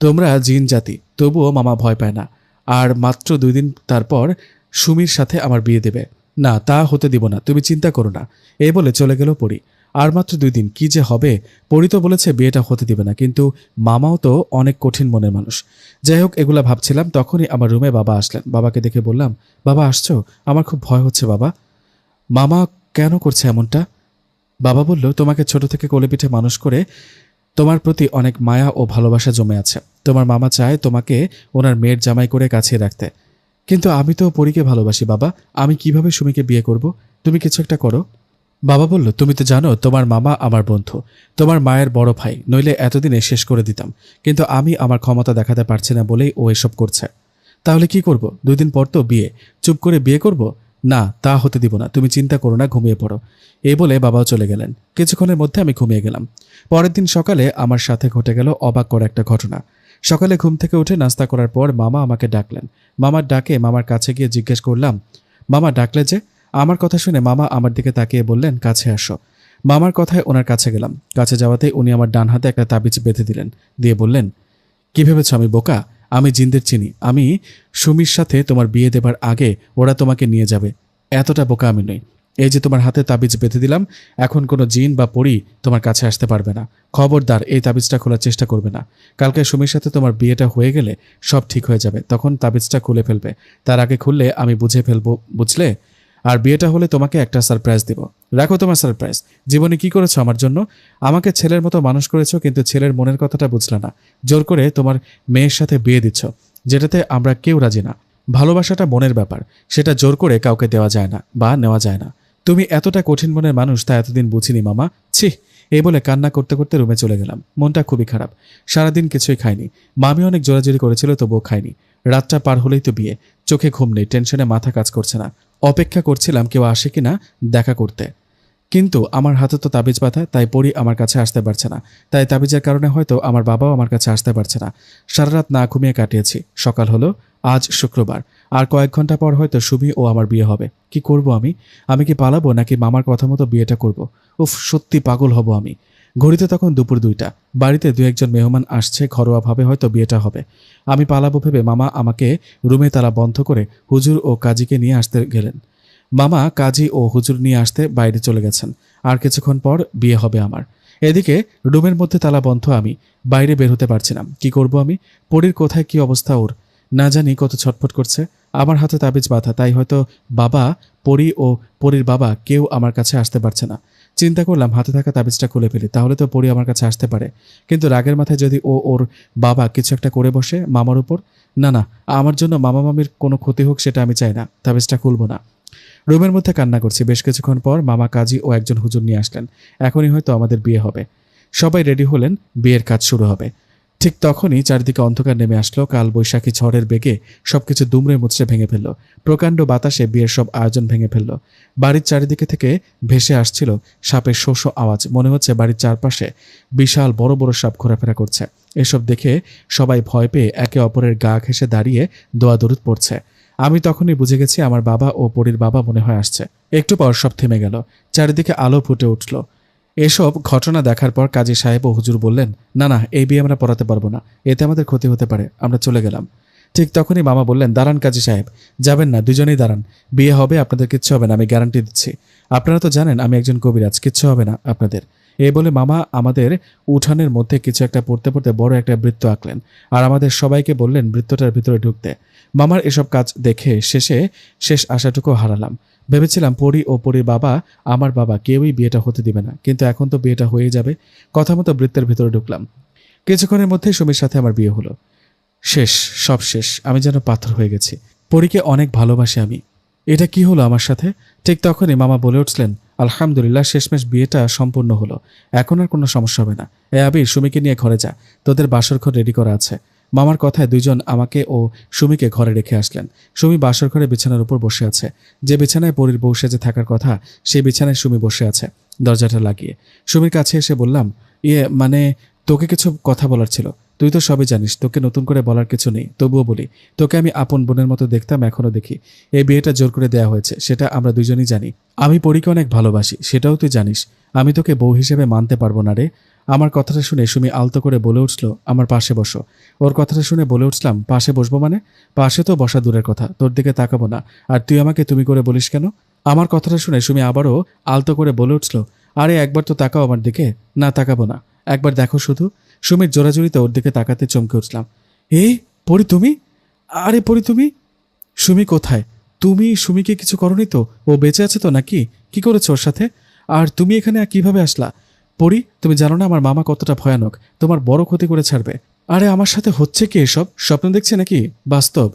তোমরা জিন জাতি, তবুও মামা ভয় পায় না। আর মাত্র 2 দিন তারপর সুমির সাথে আমার বিয়ে দেবে। না, তা হতে দিব না, তুমি চিন্তা করো না। এই বলে চলে গেল পরি। আর মাত্র 2 দিন, কি যে হবে। পরি তো বলেছে বিয়েটা হতে দিবে না, কিন্তু মামাও তো অনেক কঠিন মনের মানুষ। যাই হোক, এগুলা ভাবছিলাম, তখনই আমার রুমে বাবা আসলেন। বাবাকে দেখে বললাম, বাবা আসছো? আমার খুব ভয় হচ্ছে বাবা। মামা কেন করছে এমনটা? বাবা বলল, তোমাকে ছোট থেকে কোলে পিঠে মানুষ করে তোমার প্রতি অনেক মায়া ও ভালোবাসা জমে আছে। তোমার মামা চায় তোমাকে ওনার মেয়ের জামাই করে কাছে রাখতে। কিন্তু আমি তো পরীকে ভালোবাসি বাবা, আমি কিভাবে সুমিকে বিয়ে করব? তুমি কিছু একটা করো। বাবা বলল, তুমি তো জানো তোমার মামা আমার বন্ধু, তোমার মায়ের বড় ভাই, নইলে এতদিনে শেষ করে দিতাম। কিন্তু আমি আমার ক্ষমতা দেখাতে পারছি না বলেই ও এসব করছে। তাহলে কি করব? 2 দিন পর তো বিয়ে, চুপ করে বিয়ে করব? না, তা হতে দিব না, তুমি চিন্তা করো না, ঘুমিয়ে পড়ো। এই বলে বাবাও চলে গেলেন। কিছুক্ষণের মধ্যে আমি ঘুমিয়ে গেলাম। পরের দিন সকালে আমার সাথে ঘটে গেল অবাক করা একটা ঘটনা। সকালে ঘুম থেকে উঠে নাস্তা করার পর মামা আমাকে ডাকলেন। মামার ডাকে মামার কাছে গিয়ে জিজ্ঞেস করলাম, মামা ডাকলে যে? আমার কথা শুনে মামা আমার দিকে তাকিয়ে বললেন, কাছে আসো। মামার কথায় ওনার কাছে গেলাম। কাছে যাওয়াতেই উনি আমার ডান হাতে একটা তাবিজ বেঁধে দিলেন, দিয়ে বললেন, কি ভেবেছ আমি বোকা? আমি জিনদের চিনি। আমি সুমির সাথে তোমার বিয়ে দেবার আগে ওরা তোমাকে নিয়ে যাবে। এতটা বোকা আমি নই। এই যে তোমার হাতে তাবিজ বেঁধে দিলাম, এখন কোনো জিন বা পরী তোমার কাছে আসতে পারবে না। খবরদার এই তাবিজটা খোলার চেষ্টা করবে না। কালকে সুমির সাথে তোমার বিয়েটা হয়ে গেলে সব ঠিক হয়ে যাবে, তখন তাবিজটা খুলে ফেলবে। তার আগে খুললে আমি বুঝে ফেলবো, বুঝলে? আর বিয়েটা হলে তোমাকে একটা সারপ্রাইজ দেব। রাখো তোমার সারপ্রাইজ। জীবনে কি করেছো আমার জন্য? আমাকে ছেলের মতো মানুষ করেছো, কিন্তু ছেলের মনের কথাটা বুঝলে না। জোর করে তোমার মেয়ের সাথে বিয়ে দিচ্ছ, যেটাতে আমরা কেউ রাজি না। ভালোবাসাটা মনের ব্যাপার, সেটা জোর করে কাউকে দেওয়া যায় না বা নেওয়া যায় না। তুমি এতটা কঠিন মনের মানুষ তা এতদিন বুঝিনি মামা, ছি। এই বলে কান্না করতে করতে রুমে চলে গেলাম। মনটা খুবই খারাপ। সারাদিন কিছুই খাইনি। মামি অনেক জোরাজোরি করেছিল, তবুও খাইনি। রাতটা পার হলেই তো বিয়ে। চোখে ঘুম নেই, টেনশনে মাথা কাজ করছে না। অপেক্ষা করছিলাম কেউ আসে কিনা দেখা করতে, কিন্তু আমার হাতে তো তাবিজ বাঁধা, তাই পরি আমার কাছে আসতে পারছে না। তাই তাবিজের কারণে হয়তো আমার বাবাও আমার কাছে আসতে পারছে না। সারা রাত না ঘুমিয়ে কাটিয়েছি। সকাল হলো, আজ শুক্রবার। আর কয়েক ঘন্টা পর হয়তো সুমি ও আমার বিয়ে হবে। কি করব আমি? আমি কি পালাবো নাকি মামার কথা মতো বিয়েটা করব? উফ, সত্যি পাগল হব আমি। ঘড়িতে তখন দুপুর 2টা। বাড়িতে 2-1 জন মেহমান আসছে, ঘরোয়াভাবে হয়তো বিয়েটা হবে। আমি পালাবো ভেবে মামা আমাকে রুমে তালা বন্ধ করে হুজুর ও কাজীকে নিয়ে আসতে গেলেন। মামা কাজী ও হুজুর নিয়ে আসতে বাইরে চলে গেছেন। আর কিছুক্ষণ পর বিয়ে হবে আমার। এদিকে রুমের মধ্যে তালা বন্ধ, আমি বাইরে বের হতে পারছিলাম। কি করব আমি? পরীর কোথায় কি অবস্থা ওর না জানি, কত ছটফট করছে। আমার হাতে তাবিজ বাঁধা, তাই হয়তো বাবা, পরী ও পরীর বাবা কেউ আমার কাছে আসতে পারছে না। চিন্তা করলাম হাতে থাকা তাবিজটা খুলে ফেলি, তাহলে তো পরী আমার কাছে আসতে পারে। কিন্তু রাগের মাথায় যদি ওর বাবা কিছু একটা করে বসে মামার উপর, না না, আমার জন্য মামা মামির কোনো ক্ষতি হোক সেটা আমি চাই না। তাবিজটা খুলব না। রুমের মধ্যে কান্না করছি। বেশ কিছুক্ষণ পর মামা কাজী ও একজন হুজুর নিয়ে আসলেন। এখনই হয়তো আমাদের বিয়ে হবে। সবাই রেডি হলেন, বিয়ের কাজ শুরু হবে। ঠিক তখনই চারিদিকে অন্ধকার নেমে আসলো। কাল বৈশাখী ঝড়ের বেগে সবকিছু দুমড়ে মুচড়ে ভেঙে ফেলল। প্রকাণ্ড বাতাসে বিয়ের সব আয়োজন ভেঙে ফেলল। বাড়ির চারিদিকে থেকে ভেসে আসছিল সাপের শো শো আওয়াজ। মনে হচ্ছে বাড়ির চারপাশে বিশাল বড় বড় সাপ ঘোরাফেরা করছে। এসব দেখে সবাই ভয় পেয়ে একে অপরের গা ঘেঁষে দাঁড়িয়ে দোয়া দরুদ পড়ছে। আমি তখনই বুঝে গেছি আমার বাবা ও পরীর বাবা মনে হয় আসছে। একটু পর সব থেমে গেল। চারিদিকে আলো ফুটে উঠল। এসব ঘটনা দেখার পর কাজী সাহেব ও হুজুর বললেন, না না, এই বিয়ে আমরা পড়াতে পারবো না, এতে আমাদের ক্ষতি হতে পারে। আমরা চলে গেলাম। ঠিক তখনই মামা বললেন, দাঁড়ান কাজী সাহেব, যাবেন না, দুজনেই দাঁড়ান। বিয়ে হবে, আপনাদের কিচ্ছু হবে না, আমি গ্যারান্টি দিচ্ছি। আপনারা তো জানেন আমি একজন কবিরাজ, কিচ্ছু হবে না আপনাদের। এই বলে মামা আমাদের উঠানের মধ্যে কিছু একটা পড়তে পড়তে বড় একটা বৃত্ত আঁকলেন আর আমাদের সবাইকে বললেন বৃত্তটার ভিতরে ঢুকতে। মামার এসব কাজ দেখে শেষ আশাটুকু হারালাম। ভেবেছিলাম পরী ও পরীর বাবা, আমার বাবা, কেউই বিয়েটা হতে দিবে না, কিন্তু এখন তো বিয়েটা হয়ে যাবে। কথা মতো বৃত্তের ভিতরে ঢুকলাম। কিছুক্ষণের মধ্যেই সুমির সাথে আমার বিয়ে হলো। শেষ, সব শেষ। আমি যেন পাথর হয়ে গেছি। পরীকে অনেক ভালোবাসি আমি। এটা কি হলো আমার সাথে? ঠিক তখনই মামা বলে উঠলেন, আলহামদুলিল্লাহ, শেষমেশ বিয়েটা সম্পূর্ণ হলো। এখন আর কোনো সমস্যা হবে না। আবির, সুমিকে নিয়ে ঘরে যা, তোদের বাসর ঘর রেডি করা আছে। মামার কথায় 2 জন আমাকে ও সুমিকে ঘরে রেখে আসলেন। সুমি বাসর ঘরে বিছানার উপর বসে আছে। যে বিছানায় পরীর বউ সেজে থাকার কথা, সেই বিছানায় সুমি বসে আছে দরজাটা লাগিয়ে। সুমির কাছে এসে বললাম, মানে তোকে কিছু কথা বলার ছিল। তুই তো সবই জানিস, তোকে নতুন করে বলার কিছু নেই, তবুও বলি। তোকে আমি আপন বোনের মতো দেখতাম, এখনো দেখি। এই বিয়েটা জোর করে দেওয়া হয়েছে, সেটা আমরা 2জনই জানি। আমি পরীকে অনেক ভালোবাসি, সেটাও তুই জানিস। আমি তোকে বউ হিসেবে মানতে পারবো না রে। আমার কথাটা শুনে সুমি আলতো করে বলে উঠল, আমার পাশে বসো। ওর কথাটা শুনে বলে উঠলাম, পাশে বসবো মানে? পাশে তো বসা দূরের কথা, তোর দিকে তাকাবো না। আর তুই আমাকে তুমি করে বলিস কেন? আমার কথাটা শুনে সুমি আবারও আলতো করে বলে উঠল, আরে একবার তো তাকাও আমার দিকে। না, তাকাবো না, একবার দেখো শুধু। সুমির জোরাজুরিতে ওর দিকে তাকাতে চমকে উঠলাম। পরি তুমি? আরে পরি তুমি? সুমি কোথায়? তুমি সুমিকে কিছু করনি তো? ও বেঁচে আছে তো নাকি? কি করেছো ওর সাথে? আর তুমি এখানে কিভাবে আসলা? পরি, তুমি জানো না আমার মামা কতটা ভয়ানক? তোমার বড় ক্ষতি করে ছাড়বে। আরে আমার সাথে হচ্ছে কি এসব? স্বপ্ন দেখছে নাকি বাস্তব?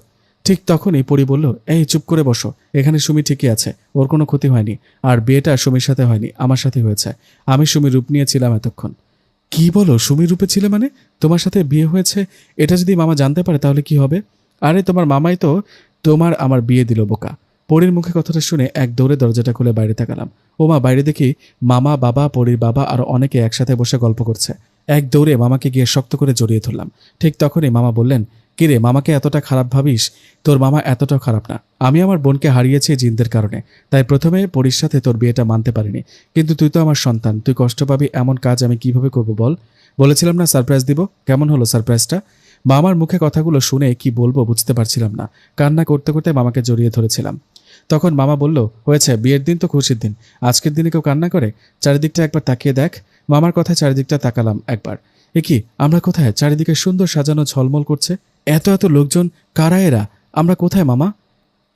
ঠিক তখনই পরি বলল, এই চুপ করে বসো। এখানে সুমি ঠিকই আছে, ওর কোনো ক্ষতি হয়নি। আর বিয়েটা সুমির সাথে হয়নি, আমার সাথে হয়েছে। আমি সুমির রূপ নিয়েছিলাম এতক্ষণ। কি বলো, সুমির রূপে ছিলে মানে? তোমার সাথে বিয়ে হয়েছে, এটা যদি মামা জানতে পারে তাহলে কি হবে? আরে তোমার মামাই তো তোমার আমার বিয়ে দিল বোকা। পরীর মুখে কথাটা শুনে এক দৌড়ে দরজাটা খুলে বাইরে তাকালাম। ওমা, বাইরে দেখি মামা, বাবা, পরীর বাবা আর অনেকে একসাথে বসে গল্প করছে। এক দৌড়ে মামাকে গিয়ে শক্ত করে জড়িয়ে ধরলাম। ঠিক তখনই মামা বললেন, কিরে মামাকে এতটা খারাপ ভাবিস? তোর মামা এতটাও খারাপ না। আমি আমার বোনকে হারিয়েছি জিনদের কারণে, তাই প্রথমে পরীর সাথে তোর বিয়েটা মানতে পারিনি, কিন্তু তুই তো আমার সন্তান, তুই কষ্ট পাবি এমন কাজ আমি কিভাবে করব বল? বলেছিলাম না সারপ্রাইজ দিব, কেমন হলো সারপ্রাইজটা? মামার মুখে কথাগুলো শুনে কি বলবো বুঝতে পারছিলাম না। কান্না করতে করতে মামাকে জড়িয়ে ধরেছিলাম। তখন মামা বলল, হয়েছে, বিয়ের দিন তো খুশির দিন, আজকের দিনে কেউ কান্না করে? চারিদিকটা একবার তাকিয়ে দেখ। মামার কথায় চারিদিকটা তাকালাম একবার। এ কি, আমরা কোথায়? চারিদিকে সুন্দর সাজানো, ঝলমল করছে। এত এত লোকজন, কারা এরা? আমরা কোথায় মামা?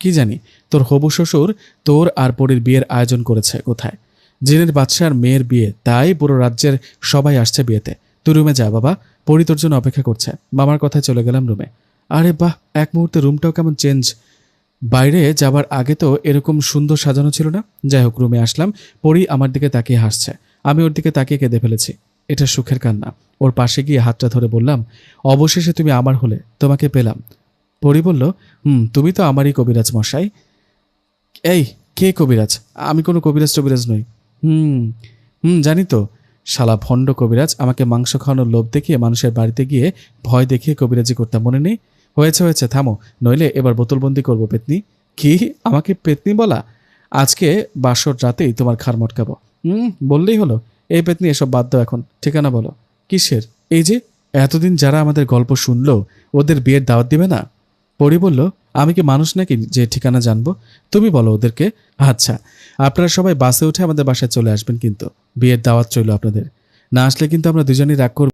কি জানি, তোর হবু শ্বশুর তোর আর পরীর বিয়ের আয়োজন করেছে কোথায়। জিনের বাদশার মেয়ের বিয়ে, তাই পুরো রাজ্যের সবাই আসছে বিয়েতে। তুই রুমে যা বাবা, পরী তোর জন্য অপেক্ষা করছে। মামার কথায় চলে গেলাম রুমে। আরে বাহ, এক মুহূর্তে রুমটাও কেমন চেঞ্জ। বাইরে যাবার আগে তো এরকম সুন্দর সাজানো ছিল না। যাই হোক, রুমে আসলাম। পরী আমার দিকে তাকিয়ে হাসছে, আমি ওর দিকে তাকিয়ে কেঁদে ফেলেছি। এটা সুখের কান্না। ওর পাশে গিয়ে হাতটা ধরে বললাম, অবশেষে তুমি আমার হলে, তোমাকে পেলাম। পরী বলল, তুমি তো আমারই কবিরাজ মশাই। এই, কে কবিরাজ? আমি কোনো কবিরাজ টবিরাজ নই। হুম জানি তো। শালা ভণ্ড কবিরাজ, আমাকে মাংস খাওয়ানোর লোভ দেখিয়ে মানুষের বাড়িতে গিয়ে ভয় দেখিয়ে কবিরাজি করতাম, মনে নেই? হয়েছে হয়েছে, থামো, নইলে এবার বোতলবন্দি করবো পেতনি। কি, আমাকে পেতনি বলা? আজকে বাসর রাতেই তোমার ঘাড় মটকাবো। বললেই হলো। এই পেতনি, এসব বাদ দাও এখন, ঠিকানা বলো। কিসের? এই যে এতদিন যারা আমাদের গল্প শুনলো, ওদের বিয়ের দাওয়াত দিবে না? পরি বলল, আমি কি মানুষ নাকি যে ঠিকানা জানবো? তুমি বলো ওদেরকে। আচ্ছা, আপনারা সবাই বাসে উঠে আমাদের বাসায় চলে আসবেন, কিন্তু বিয়ের দাওয়াত চইল আপনাদের। না আসলে কিন্তু আমরা দুজনেই রাগ করব।